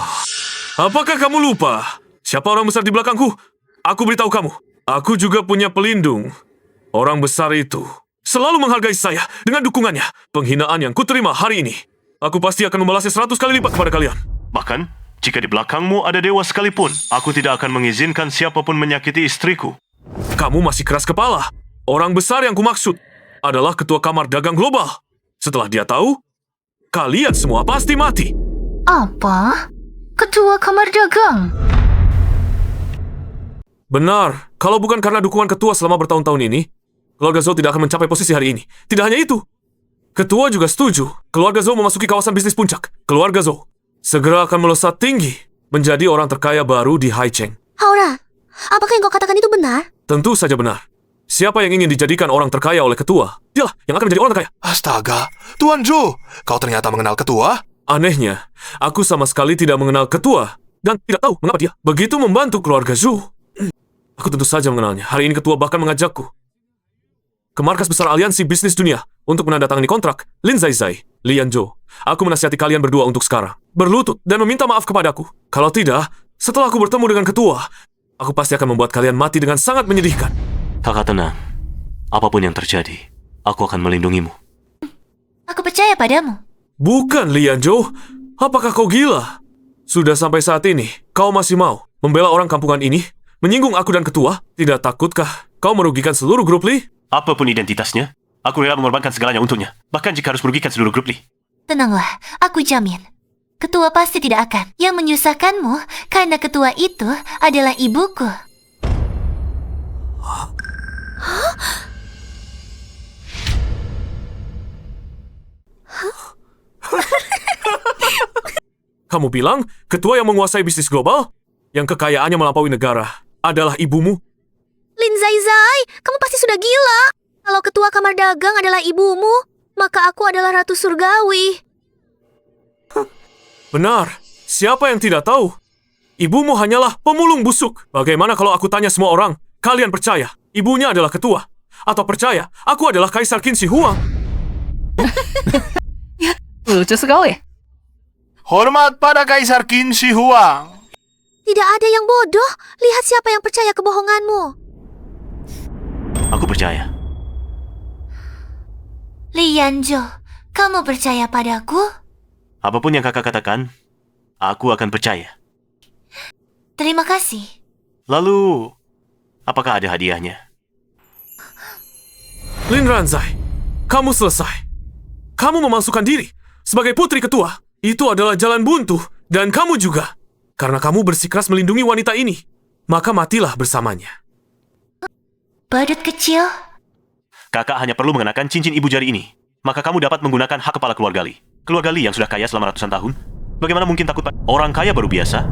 apakah kamu lupa? Siapa orang besar di belakangku? Aku beritahu kamu. Aku juga punya pelindung. Orang besar itu selalu menghargai saya dengan dukungannya. Penghinaan yang kuterima hari ini, aku pasti akan membalasnya 100 kali lipat kepada kalian. Bahkan, jika di belakangmu ada dewa sekalipun, aku tidak akan mengizinkan siapapun menyakiti istriku. Kamu masih keras kepala. Orang besar yang kumaksud adalah ketua kamar dagang global. Setelah dia tahu, kalian semua pasti mati. Apa? Ketua kamar dagang? Benar, kalau bukan karena dukungan ketua selama bertahun-tahun ini, keluarga Zhou tidak akan mencapai posisi hari ini. Tidak hanya itu, ketua juga setuju keluarga Zhou memasuki kawasan bisnis puncak. Keluarga Zhou segera akan melesat tinggi menjadi orang terkaya baru di Haicheng. Haura, apakah yang kau katakan itu benar? Tentu saja benar. Siapa yang ingin dijadikan orang terkaya oleh ketua, dialah yang akan menjadi orang terkaya. Astaga, Tuan Zhou, kau ternyata mengenal ketua? Anehnya, aku sama sekali tidak mengenal ketua dan tidak tahu mengapa dia begitu membantu keluarga Zhou. Aku tentu saja mengenalnya. Hari ini ketua bahkan mengajakku ke markas besar aliansi bisnis dunia untuk menandatangani kontrak. Lin Zai, Lian Zhou, aku menasihati kalian berdua untuk sekarang berlutut dan meminta maaf kepadaku. Kalau tidak, setelah aku bertemu dengan ketua, aku pasti akan membuat kalian mati dengan sangat menyedihkan. Kakak tenang. Apapun yang terjadi, aku akan melindungimu. Aku percaya padamu. Bukan, Lian Zhou. Apakah kau gila? Sudah sampai saat ini, kau masih mau membela orang kampungan ini? Menyinggung aku dan ketua? Tidak takutkah kau merugikan seluruh grup Lee? Apapun identitasnya, aku rela mengorbankan segalanya untuknya. Bahkan jika harus merugikan seluruh grup Lee. Tenanglah, aku jamin. Ketua pasti tidak akan. Yang menyusahkanmu karena ketua itu adalah ibuku. Kamu bilang ketua yang menguasai bisnis global, yang kekayaannya melampaui negara, adalah ibumu? Lin Zai, kamu pasti sudah gila. Kalau ketua kamar dagang adalah ibumu, maka aku adalah ratu surgawi. Benar, siapa yang tidak tahu? Ibumu hanyalah pemulung busuk. Bagaimana kalau aku tanya semua orang, kalian percaya ibunya adalah ketua? Atau percaya aku adalah Kaisar Qin Shi Huang? Lucu sekali. Hormat pada Kaisar Qin Shi Huang. Tidak ada yang bodoh. Lihat siapa yang percaya kebohonganmu. Aku percaya. Lian Zhou, kamu percaya padaku? Apapun yang kakak katakan, aku akan percaya. Terima kasih. Lalu, apakah ada hadiahnya? Lin Ranzai, kamu selesai. Kamu memasukkan diri sebagai putri ketua. Itu adalah jalan buntu. Dan kamu juga. Karena kamu bersikeras melindungi wanita ini, maka matilah bersamanya. Badut kecil. Kakak hanya perlu mengenakan cincin ibu jari ini. Maka kamu dapat menggunakan hak kepala keluarga Lee. Keluarga Lee yang sudah kaya selama ratusan tahun. Bagaimana mungkin takut orang kaya baru biasa?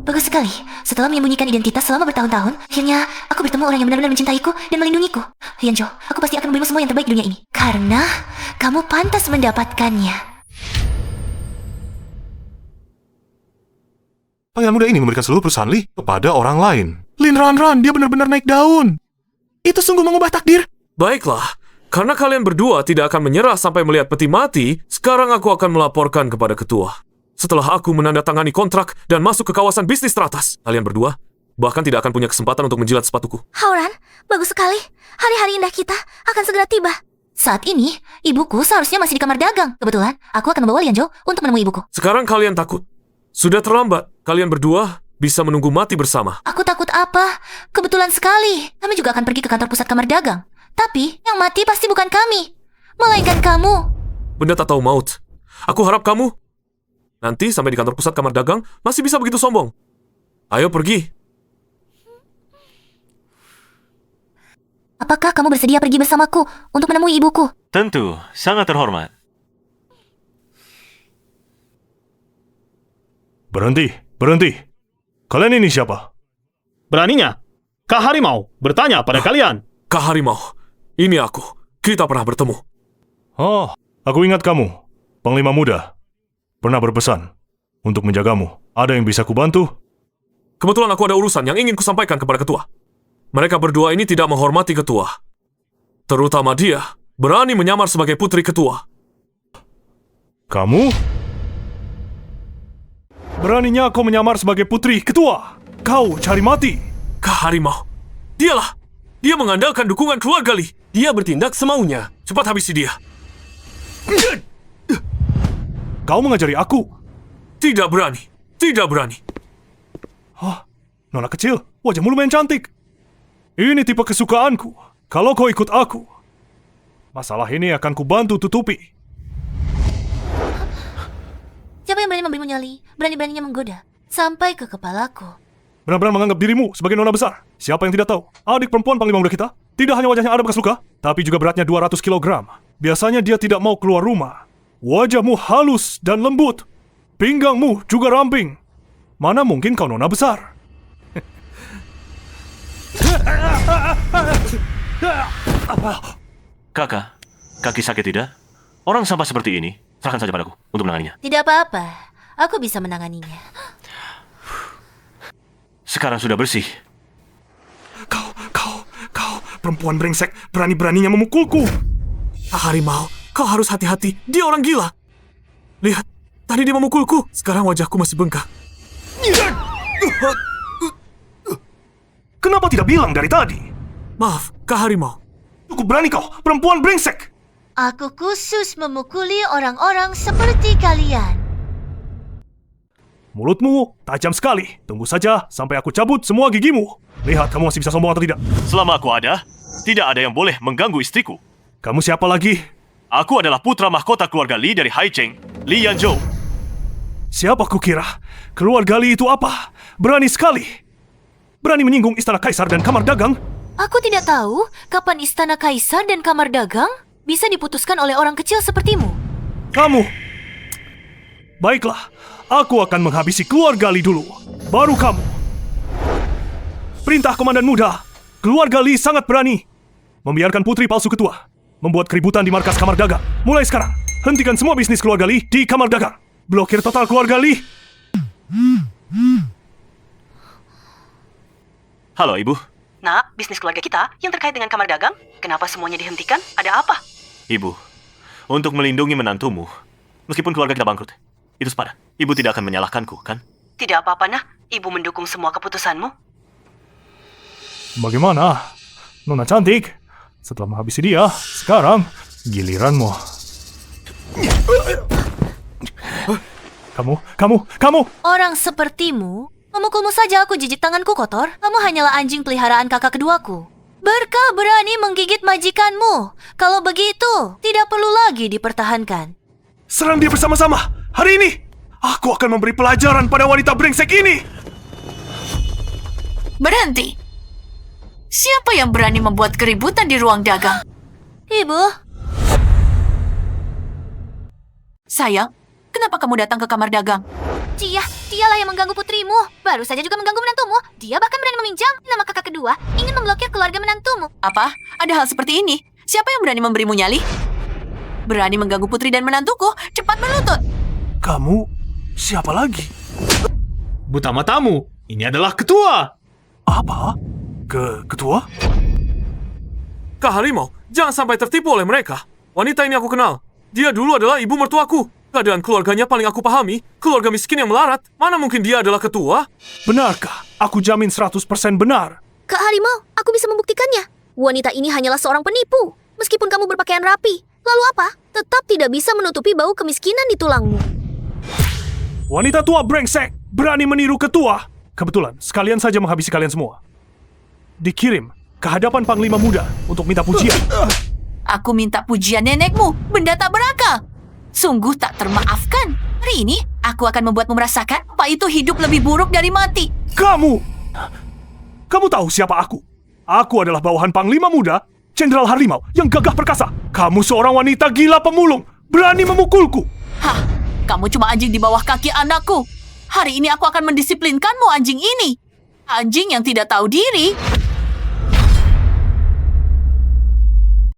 Bagus sekali. Setelah menyembunyikan identitas selama bertahun-tahun, akhirnya aku bertemu orang yang benar-benar mencintaiku dan melindungiku. Lian Zhou, aku pasti akan memberimu semua yang terbaik di dunia ini. Karena kamu pantas mendapatkannya. Pangeran muda ini memberikan seluruh perusahaan Lee kepada orang lain. Lin Ran, dia benar-benar naik daun. Itu sungguh mengubah takdir. Baiklah, karena kalian berdua tidak akan menyerah sampai melihat peti mati, sekarang aku akan melaporkan kepada ketua. Setelah aku menandatangani kontrak dan masuk ke kawasan bisnis teratas, kalian berdua bahkan tidak akan punya kesempatan untuk menjilat sepatuku. Hauran, bagus sekali. Hari-hari indah kita akan segera tiba. Saat ini, ibuku seharusnya masih di kamar dagang. Kebetulan, aku akan membawa Lian Zhou untuk menemui ibuku. Sekarang kalian takut. Sudah terlambat. Kalian berdua bisa menunggu mati bersama. Aku takut apa? Kebetulan sekali. Kami juga akan pergi ke kantor pusat kamar dagang. Tapi, yang mati pasti bukan kami, melainkan kamu. Benda tak tahu maut. Aku harap kamu Nanti sampai di kantor pusat kamar dagang, masih bisa begitu sombong. Ayo pergi. Apakah kamu bersedia pergi bersamaku untuk menemui ibuku? Tentu, sangat terhormat. Berhenti, berhenti. Kalian ini siapa? Beraninya, Kak Harimau bertanya pada kalian. Kak Harimau, ini aku. Kita pernah bertemu. Oh, aku ingat kamu, Panglima Muda. Pernah berpesan untuk menjagamu. Ada yang bisa kubantu? Kebetulan aku ada urusan yang ingin kusampaikan kepada ketua. Mereka berdua ini tidak menghormati ketua. Terutama dia, berani menyamar sebagai putri ketua. Kamu? Beraninya kau menyamar sebagai putri ketua? Kau cari mati. Kak Harimau, dialah. Dia mengandalkan dukungan keluarga Lee. Dia bertindak semaunya. Cepat habisi dia. Kau mengajari aku? Tidak berani. Tidak berani. Hah? Nona kecil, wajahmu lumayan cantik. Ini tipe kesukaanku. Kalau kau ikut aku, masalah ini akan kubantu tutupi. Siapa yang berani memberimu nyali? Berani-beraninya menggoda. Sampai ke kepalaku. Benar-benar menganggap dirimu sebagai nona besar. Siapa yang tidak tahu? Adik perempuan Panglima Muda kita. Tidak hanya wajahnya ada bekas luka, tapi juga beratnya 200 kg. Biasanya dia tidak mau keluar rumah. Wajahmu halus dan lembut. Pinggangmu juga ramping. Mana mungkin kau nona besar? Kakak, kaki sakit tidak? Orang sampah seperti ini, serahkan saja padaku untuk menanganinya. Tidak apa-apa. Aku bisa menanganinya. Sekarang sudah bersih. Kau, perempuan brengsek, berani-beraninya memukulku. Harimau, kau harus hati-hati. Dia orang gila. Lihat, tadi dia memukulku. Sekarang wajahku masih bengkak. Kenapa tidak bilang dari tadi? Maaf, Kak Harimau. Cukup berani kau, perempuan brengsek. Aku khusus memukuli orang-orang seperti kalian. Mulutmu tajam sekali. Tunggu saja sampai aku cabut semua gigimu. Lihat kamu masih bisa sombong atau tidak. Selama aku ada, tidak ada yang boleh mengganggu istriku. Kamu siapa lagi? Aku adalah putra mahkota keluarga Lee dari Haicheng, Lee Yanzhou. Siapa kukira? Keluarga Lee itu apa? Berani sekali. Berani menyinggung istana kaisar dan kamar dagang. Aku tidak tahu kapan istana kaisar dan kamar dagang bisa diputuskan oleh orang kecil sepertimu. Kamu. Baiklah, aku akan menghabisi keluarga Lee dulu. Baru kamu. Perintah Komandan Muda. Keluarga Lee sangat berani. Membiarkan putri palsu ketua membuat keributan di markas kamar dagang. Mulai sekarang, hentikan semua bisnis keluarga Lee di kamar dagang. Blokir total keluarga Lee. Halo, Ibu. Nak, bisnis keluarga kita yang terkait dengan kamar dagang, kenapa semuanya dihentikan? Ada apa? Ibu, untuk melindungi menantumu, meskipun keluarga kita bangkrut, itu sepadan. Ibu tidak akan menyalahkanku, kan? Tidak apa-apa, Nah. Ibu mendukung semua keputusanmu. Bagaimana? Nona cantik. Setelah menghabisi dia, sekarang giliranmu. Kamu. Orang sepertimu, memukulmu saja aku jijik tanganku kotor. Kamu hanyalah anjing peliharaan kakak keduaku. Berkah berani menggigit majikanmu. Kalau begitu, tidak perlu lagi dipertahankan. Serang dia bersama-sama. Hari ini, aku akan memberi pelajaran pada wanita brengsek ini. Berhenti. Siapa yang berani membuat keributan di ruang dagang? Ibu, Sayang, kenapa kamu datang ke kamar dagang? dialah yang mengganggu putrimu. Baru saja juga mengganggu menantumu. Dia bahkan berani meminjam nama kakak kedua, ingin memblokir keluarga menantumu. Apa? Ada hal seperti ini? Siapa yang berani memberimu nyali? Berani mengganggu putri dan menantuku? Cepat berlutut! Kamu siapa lagi? Buta matamu, ini adalah ketua. Apa? Ketua? Kak Harimau, jangan sampai tertipu oleh mereka. Wanita ini aku kenal. Dia dulu adalah ibu mertuaku. Keadaan keluarganya paling aku pahami. Keluarga miskin yang melarat. Mana mungkin dia adalah ketua? Benarkah? Aku jamin 100% benar. Kak Harimau, aku bisa membuktikannya. Wanita ini hanyalah seorang penipu. Meskipun kamu berpakaian rapi, lalu apa? Tetap tidak bisa menutupi bau kemiskinan di tulangmu. Wanita tua brengsek, berani meniru ketua. Kebetulan, sekalian saja menghabisi kalian semua. Dikirim ke hadapan Panglima Muda untuk minta pujian. Aku minta pujian nenekmu, benda tak berakal. Sungguh tak termaafkan. Hari ini, Aku akan membuatmu merasakan apa itu hidup lebih buruk dari mati. Kamu tahu siapa aku? Aku adalah bawahan Panglima Muda, Jenderal Harimau yang gagah perkasa. Kamu seorang wanita gila pemulung, berani memukulku. Hah, kamu cuma anjing di bawah kaki anakku. Hari ini aku akan mendisiplinkanmu, anjing ini. Anjing yang tidak tahu diri.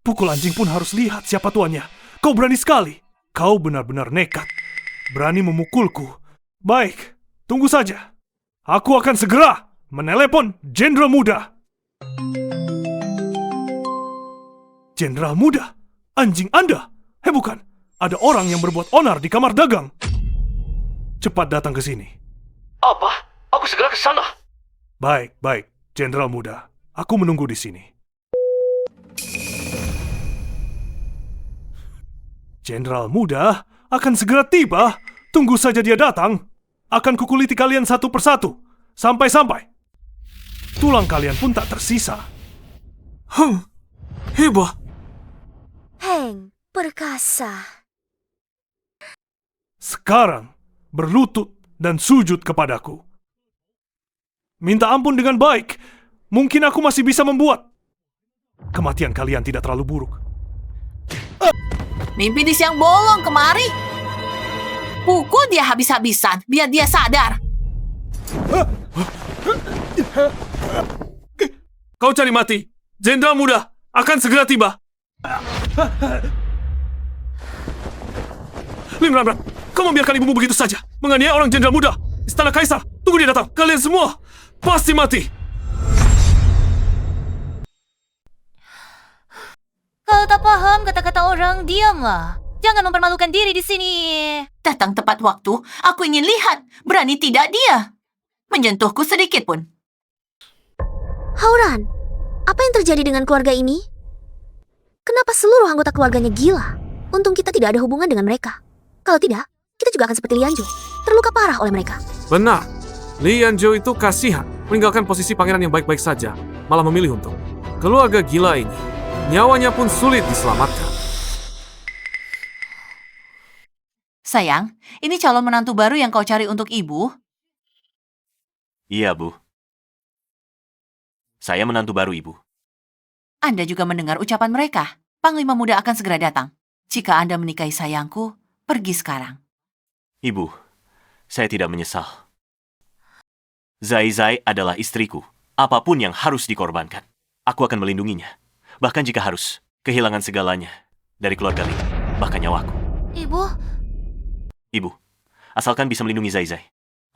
Pukul anjing pun harus lihat siapa tuannya. Kau berani sekali. Kau benar-benar nekat. Berani memukulku. Baik, tunggu saja. Aku akan segera menelepon Jenderal Muda. Jenderal Muda? Anjing Anda? Bukan. Ada orang yang berbuat onar di kamar dagang. Cepat datang ke sini. Apa? Aku segera ke sana. Baik. Jenderal Muda. Aku menunggu di sini. Jenderal Muda akan segera tiba. Tunggu saja dia datang. Akan kukuliti kalian satu persatu. Sampai-sampai tulang kalian pun tak tersisa. Hebat. Heng, perkasa. Sekarang berlutut dan sujud kepadaku. Minta ampun dengan baik. Mungkin aku masih bisa membuat kematian kalian tidak terlalu buruk. Mimpi di siang bolong kemari. Pukul dia habis-habisan, biar dia sadar. Kau cari mati. Jenderal Muda akan segera tiba. Lim Ranran, kau membiarkan ibumu begitu saja menganiaya orang Jenderal Muda. Istana Kaisar, tunggu dia datang. Kalian semua pasti mati. Kau tak paham kata-kata orang, diamlah. Jangan mempermalukan diri di sini. Datang tepat waktu, aku ingin lihat. Berani tidak dia menyentuhku sedikit pun. Hauran, apa yang terjadi dengan keluarga ini? Kenapa seluruh anggota keluarganya gila? Untung kita tidak ada hubungan dengan mereka. Kalau tidak, kita juga akan seperti Lianjo, terluka parah oleh mereka. Benar. Lianjo itu kasihan, meninggalkan posisi pangeran yang baik-baik saja, malah memilih untuk keluarga gila ini. Nyawanya pun sulit diselamatkan. Sayang, ini calon menantu baru yang kau cari untuk ibu? Iya, Bu. Saya menantu baru Ibu. Anda juga mendengar ucapan mereka. Panglima Muda akan segera datang. Jika Anda menikahi sayangku, pergi sekarang. Ibu, saya tidak menyesal. Zai adalah istriku. Apapun yang harus dikorbankan, aku akan melindunginya. Bahkan jika harus kehilangan segalanya dari keluarga Li, bahkan nyawaku. Ibu, asalkan bisa melindungi Zai,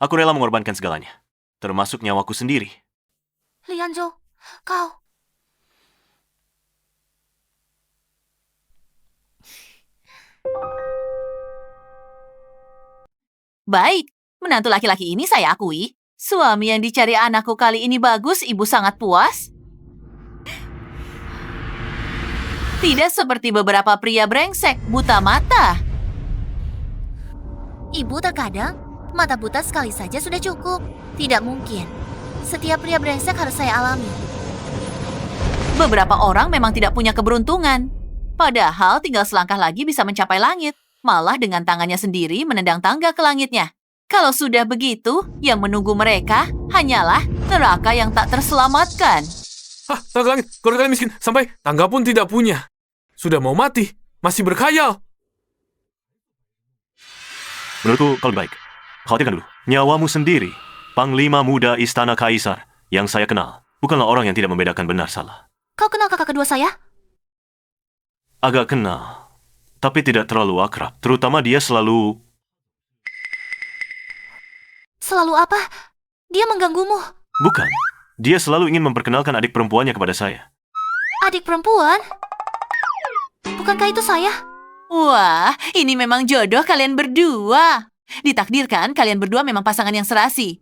aku rela mengorbankan segalanya, termasuk nyawaku sendiri. Lianjo, kau... Baik, menantu laki-laki ini saya akui. Suami yang dicari anakku kali ini bagus, ibu sangat puas. Tidak seperti beberapa pria brengsek, buta mata. Ibu terkadang, mata buta sekali saja sudah cukup. Tidak mungkin. Setiap pria brengsek harus saya alami. Beberapa orang memang tidak punya keberuntungan. Padahal tinggal selangkah lagi bisa mencapai langit. Malah dengan tangannya sendiri menendang tangga ke langitnya. Kalau sudah begitu, yang menunggu mereka hanyalah neraka yang tak terselamatkan. Tangga langit, keluarga kalian miskin, sampai tangga pun tidak punya. Sudah mau mati, masih berkhayal. Menurutku kau lebih baik. Khawatirkan dulu. Nyawamu sendiri, Panglima Muda Istana Kaisar yang saya kenal, bukanlah orang yang tidak membedakan benar salah. Kau kenal kakak kedua saya? Agak kenal, tapi tidak terlalu akrab. Terutama dia selalu... Selalu apa? Dia mengganggumu? Bukan. Dia selalu ingin memperkenalkan adik perempuannya kepada saya. Adik perempuan? Bukankah itu saya? Wah, ini memang jodoh kalian berdua. Ditakdirkan kalian berdua memang pasangan yang serasi.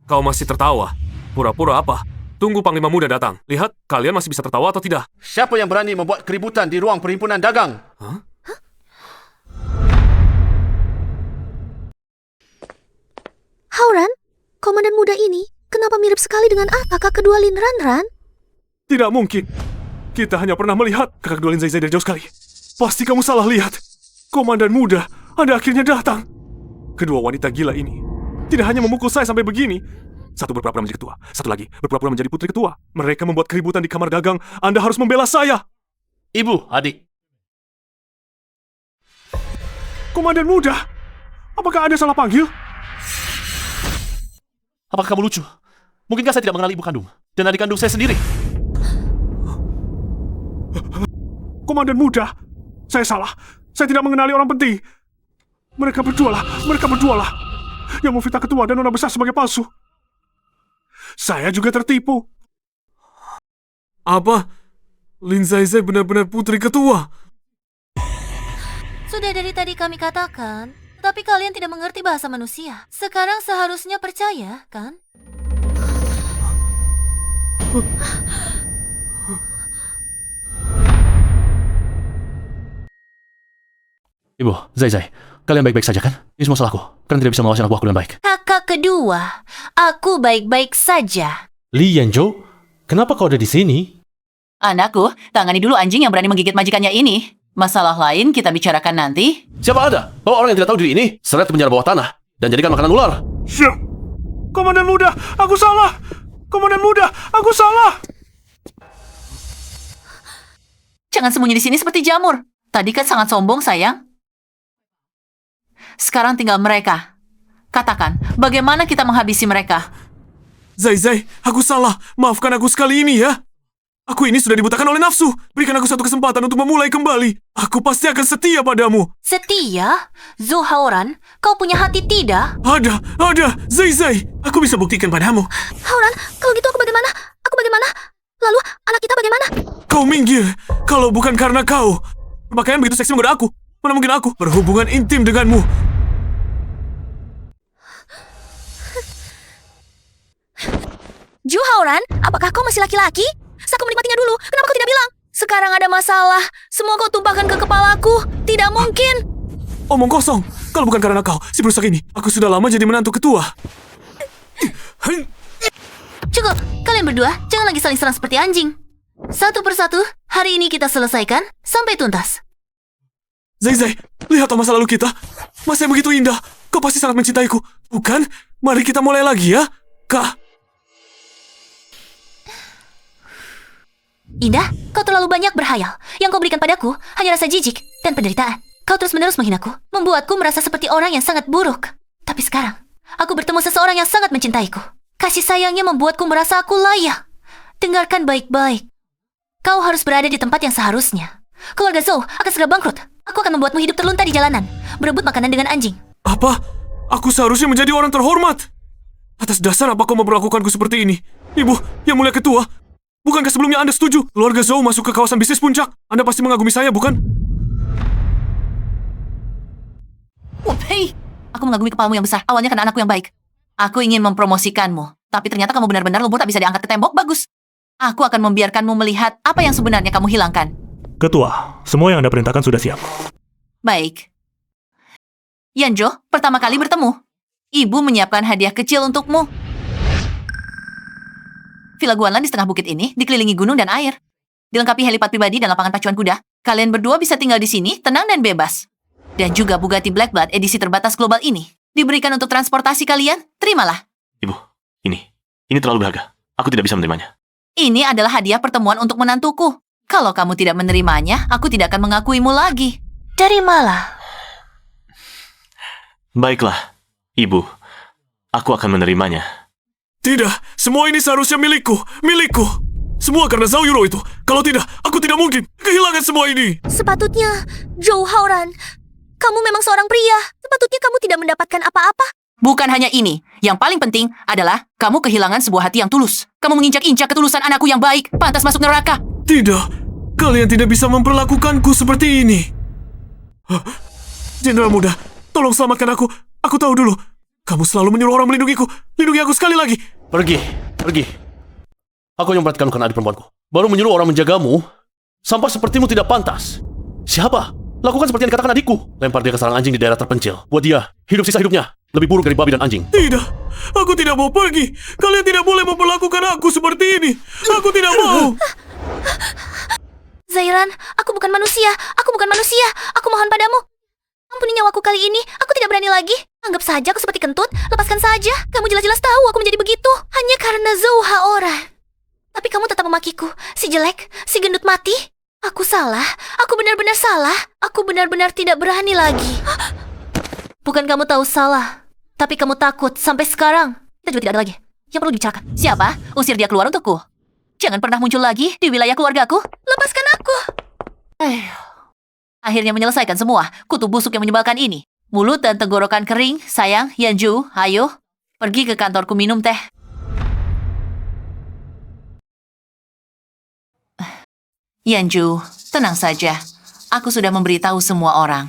Kau masih tertawa? Pura-pura apa? Tunggu Panglima Muda datang. Lihat, kalian masih bisa tertawa atau tidak? Siapa yang berani membuat keributan di ruang perhimpunan dagang? Hauran, komandan muda ini kenapa mirip sekali dengan kakak kedua Lin Ranran? Tidak mungkin. Kita hanya pernah melihat kakak kedua Lin Zai dari jauh sekali. Pasti kamu salah lihat. Komandan muda, Anda akhirnya datang. Kedua wanita gila ini tidak hanya memukul saya sampai begini. Satu berpura-pura menjadi ketua, satu lagi berpura-pura menjadi putri ketua. Mereka membuat keributan di kamar dagang. Anda harus membela saya. Ibu, adik. Komandan muda, apakah ada salah panggil? Apakah kamu lucu? Mungkinkah saya tidak mengenal ibu kandung dan adik kandung saya sendiri? Komandan muda, saya salah. Saya tidak mengenali orang penting. Mereka berdua lah yang memfitnah ketua dan nona besar sebagai palsu. Saya juga tertipu. Apa? Lin Zaizai benar-benar putri ketua? Sudah dari tadi kami katakan, tapi kalian tidak mengerti bahasa manusia. Sekarang seharusnya percaya, kan? Ibu, Zaizai, kalian baik-baik saja kan? Ini semua salahku. Kalian tidak bisa mengawasi anak buahku dengan baik. Kakak kedua, aku baik-baik saja. Li Yanzhou, kenapa kau ada di sini? Anakku, tangani dulu anjing yang berani menggigit majikannya ini. Masalah lain kita bicarakan nanti. Siapa ada? Bawa orang yang tidak tahu diri ini, seret ke penjara bawah tanah, dan jadikan makanan ular. Siap. Komandan muda, aku salah. Komandan muda, aku salah. Jangan sembunyi di sini seperti jamur. Tadi kan sangat sombong, sayang. Sekarang tinggal mereka. Katakan, bagaimana kita menghabisi mereka? Zaizai, aku salah. Maafkan aku sekali ini ya. Aku ini sudah dibutakan oleh nafsu. Berikan aku satu kesempatan untuk memulai kembali. Aku pasti akan setia padamu. Setia? Zhou Haoran, kau punya hati tidak? Ada. Zaizai, aku bisa buktikan padamu. Haoran, kalau gitu aku bagaimana? Aku bagaimana? Lalu anak kita bagaimana? Kau minggir. Kalau bukan karena kau, berpakaian begitu seksi menggoda aku. Mana mungkin aku berhubungan intim denganmu? Zhou Haoran, apakah kau masih laki-laki? Saku menikmatinya dulu. Kenapa kau tidak bilang? Sekarang ada masalah. Semua kau tumpahkan ke kepalaku. Tidak mungkin. Omong kosong. Kalau bukan karena kau, si perusak ini, aku sudah lama jadi menantu ketua. Cukup, kalian berdua jangan lagi saling serang seperti anjing. Satu persatu, hari ini kita selesaikan sampai tuntas. Zaizai, lihatlah masa lalu kita. Masih begitu indah. Kau pasti sangat mencintaiku, bukan? Mari kita mulai lagi ya, Kak. Indah, kau terlalu banyak berhayal. Yang kau berikan padaku hanya rasa jijik dan penderitaan. Kau terus-menerus menghinaku, membuatku merasa seperti orang yang sangat buruk. Tapi sekarang, aku bertemu seseorang yang sangat mencintaiku. Kasih sayangnya membuatku merasa aku layak. Dengarkan baik-baik. Kau harus berada di tempat yang seharusnya. Keluarga Zhou akan segera bangkrut. Aku akan membuatmu hidup terlunta di jalanan, berebut makanan dengan anjing. Apa? Aku seharusnya menjadi orang terhormat. Atas dasar apa kau memperlakukanku seperti ini? Ibu, yang mulia ketua, bukankah sebelumnya Anda setuju keluarga Zhou masuk ke kawasan bisnis puncak? Anda pasti mengagumi saya, bukan? Hei, aku mengagumi kepalamu yang besar. Awalnya karena anakku yang baik. Aku ingin mempromosikanmu, tapi ternyata kamu benar-benar lumpur tak bisa diangkat ke tembok. Bagus. Aku akan membiarkanmu melihat apa yang sebenarnya kamu hilangkan. Ketua, semua yang Anda perintahkan sudah siap. Baik. Yanzhou, pertama kali bertemu. Ibu menyiapkan hadiah kecil untukmu. Villa Guanlan di setengah bukit ini dikelilingi gunung dan air. Dilengkapi helipad pribadi dan lapangan pacuan kuda. Kalian berdua bisa tinggal di sini, tenang dan bebas. Dan juga Bugatti Blackbird edisi terbatas global ini diberikan untuk transportasi kalian. Terimalah. Ibu, ini terlalu berharga. Aku tidak bisa menerimanya. Ini adalah hadiah pertemuan untuk menantuku. Kalau kamu tidak menerimanya, aku tidak akan mengakuimu lagi. Terimalah. Baiklah, Ibu. Aku akan menerimanya. Tidak, semua ini seharusnya milikku. Milikku. Semua karena Zhao Yuro itu. Kalau tidak, aku tidak mungkin kehilangan semua ini. Sepatutnya, Zhou Haoran, kamu memang seorang pria. Sepatutnya kamu tidak mendapatkan apa-apa. Bukan hanya ini. Yang paling penting adalah kamu kehilangan sebuah hati yang tulus. Kamu menginjak-injak ketulusan anakku yang baik. Pantas masuk neraka. Tidak, kalian tidak bisa memperlakukanku seperti ini. Jenderal muda, tolong selamatkan aku. Aku tahu dulu. Kamu selalu menyuruh orang melindungiku. Lindungi aku sekali lagi. Pergi. Aku yang memperhatikan karena adik perempuanku. Baru menyuruh orang menjagamu. Sampah sepertimu tidak pantas. Siapa? Lakukan seperti yang dikatakan adikku. Lempar dia ke sarang anjing di daerah terpencil. Buat dia hidup sisa hidupnya lebih buruk dari babi dan anjing. Tidak, aku tidak mau pergi. Kalian tidak boleh memperlakukan aku seperti ini. Aku tidak mau. Zairan, aku bukan manusia. Aku mohon padamu. Ampuni nyawaku kali ini. Aku tidak berani lagi. Anggap saja aku seperti kentut, lepaskan saja. Kamu jelas-jelas tahu aku menjadi begitu. Hanya karena Zhou Haora. Tapi kamu tetap memakiku. Si jelek, si gendut mati. Aku salah. Aku benar-benar salah. Aku benar-benar tidak berani lagi. Bukan kamu tahu salah. Tapi kamu takut sampai sekarang. Kita juga tidak ada lagi yang perlu dibicarakan. Siapa? Usir dia keluar untukku. Jangan pernah muncul lagi di wilayah keluargaku. Lepaskan aku. Akhirnya menyelesaikan semua kutu busuk yang menyebalkan ini. Mulut dan tenggorokan kering, sayang, Yanju, ayo. Pergi ke kantorku minum teh. Yanju, tenang saja. Aku sudah memberitahu semua orang.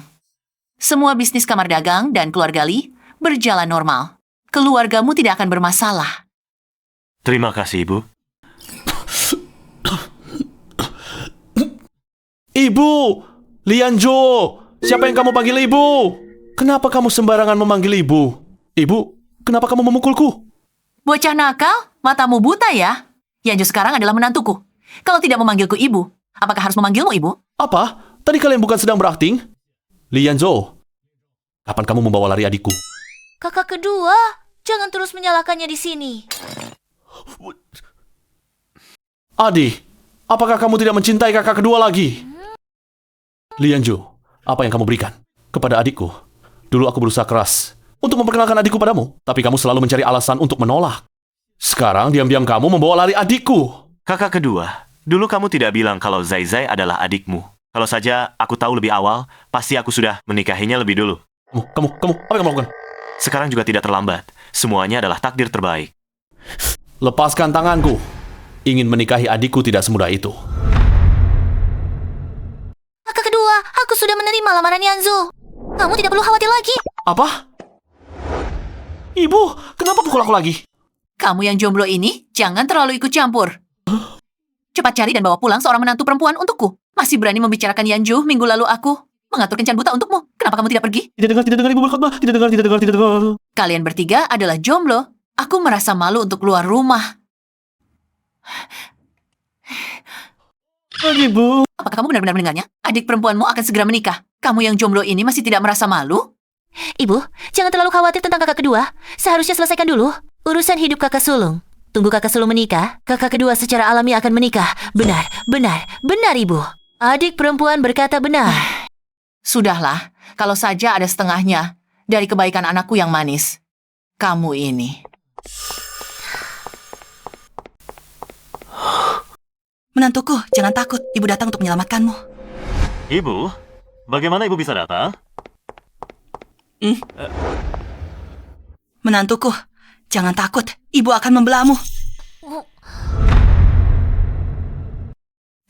Semua bisnis kamar dagang dan keluarga Li berjalan normal. Keluargamu tidak akan bermasalah. Terima kasih, Ibu. Ibu! Lianjo! Siapa yang kamu panggil ibu? Kenapa kamu sembarangan memanggil ibu? Ibu, kenapa kamu memukulku? Bocah nakal, matamu buta ya? Yanju sekarang adalah menantuku. Kalau tidak memanggilku ibu, apakah harus memanggilmu ibu? Apa? Tadi kalian bukan sedang berakting? Lianjo, kapan kamu membawa lari adikku? Kakak kedua, jangan terus menyalahkannya di sini. Adi, apakah kamu tidak mencintai kakak kedua lagi? Lianjo, apa yang kamu berikan kepada adikku? Dulu aku berusaha keras untuk memperkenalkan adikku padamu, tapi kamu selalu mencari alasan untuk menolak. Sekarang diam-diam kamu membawa lari adikku. Kakak kedua, dulu kamu tidak bilang kalau Zai Zai adalah adikmu. Kalau saja aku tahu lebih awal, pasti aku sudah menikahinya lebih dulu. Kamu, apa yang kamu lakukan? Sekarang juga tidak terlambat. Semuanya adalah takdir terbaik. Lepaskan tanganku. Ingin menikahi adikku tidak semudah itu. Kakak kedua, aku sudah menerima lamaran Yanzu. Kamu tidak perlu khawatir lagi. Apa? Ibu, kenapa pukul aku lagi? Kamu yang jomblo ini, jangan terlalu ikut campur. Cepat cari dan bawa pulang seorang menantu perempuan untukku. Masih berani membicarakan Yanju minggu lalu aku mengatur kencan buta untukmu. Kenapa kamu tidak pergi? Tidak dengar ibu berkhotbah. Tidak dengar. Kalian bertiga adalah jomblo. Aku merasa malu untuk keluar rumah. Ibu. Apakah kamu benar-benar mendengarnya? Adik perempuanmu akan segera menikah. Kamu yang jomblo ini masih tidak merasa malu? Ibu, jangan terlalu khawatir tentang kakak kedua. Seharusnya selesaikan dulu urusan hidup kakak sulung. Tunggu kakak sulung menikah, kakak kedua secara alami akan menikah. Benar, Ibu. Adik perempuan berkata benar. Sudahlah, kalau saja ada setengahnya dari kebaikan anakku yang manis. Kamu ini. Menantuku, jangan takut. Ibu datang untuk menyelamatkanmu. Ibu, bagaimana ibu bisa datang? Menantuku, jangan takut. Ibu akan membelamu.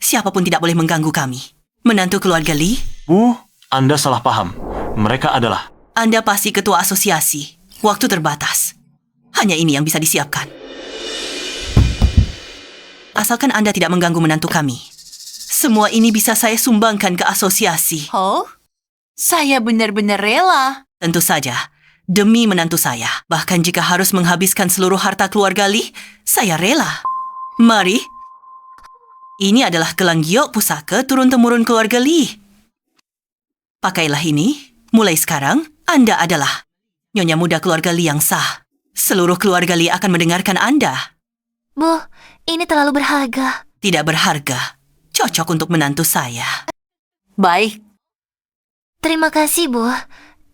Siapapun tidak boleh mengganggu kami. Menantu keluarga Li? Bu, Anda salah paham. Mereka adalah... Anda pasti ketua asosiasi. Waktu terbatas. Hanya ini yang bisa disiapkan. Asalkan Anda tidak mengganggu menantu kami. Semua ini bisa saya sumbangkan ke asosiasi. Oh, saya benar-benar rela. Tentu saja, demi menantu saya. Bahkan jika harus menghabiskan seluruh harta keluarga Li, saya rela. Mari. Ini adalah gelang giok pusaka turun-temurun keluarga Li. Pakailah ini. Mulai sekarang, Anda adalah nyonya muda keluarga Li yang sah. Seluruh keluarga Li akan mendengarkan Anda. Bu, ini terlalu berharga. Tidak berharga. Cocok untuk menantu saya. Baik. Terima kasih, Bu.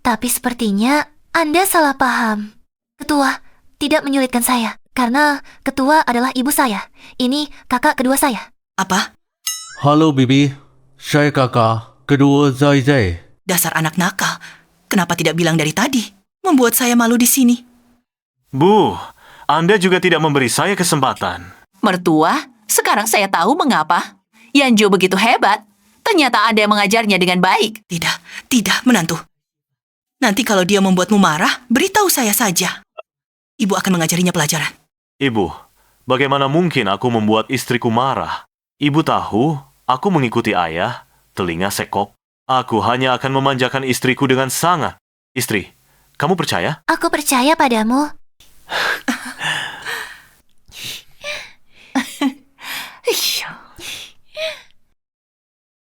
Tapi sepertinya Anda salah paham. Ketua, tidak menyulitkan saya. Karena ketua adalah ibu saya. Ini kakak kedua saya. Apa? Halo, Bibi. Saya kakak kedua Zai Zai. Dasar anak nakal. Kenapa tidak bilang dari tadi? Membuat saya malu di sini. Bu, Anda juga tidak memberi saya kesempatan. Mertua, sekarang saya tahu mengapa. Yanju begitu hebat. Ternyata ada yang mengajarnya dengan baik. Tidak, menantu. Nanti kalau dia membuatmu marah, beritahu saya saja. Ibu akan mengajarinya pelajaran. Ibu, bagaimana mungkin aku membuat istriku marah? Ibu tahu, aku mengikuti ayah, telinga sekop. Aku hanya akan memanjakan istriku dengan sangat. Istri, kamu percaya? Aku percaya padamu.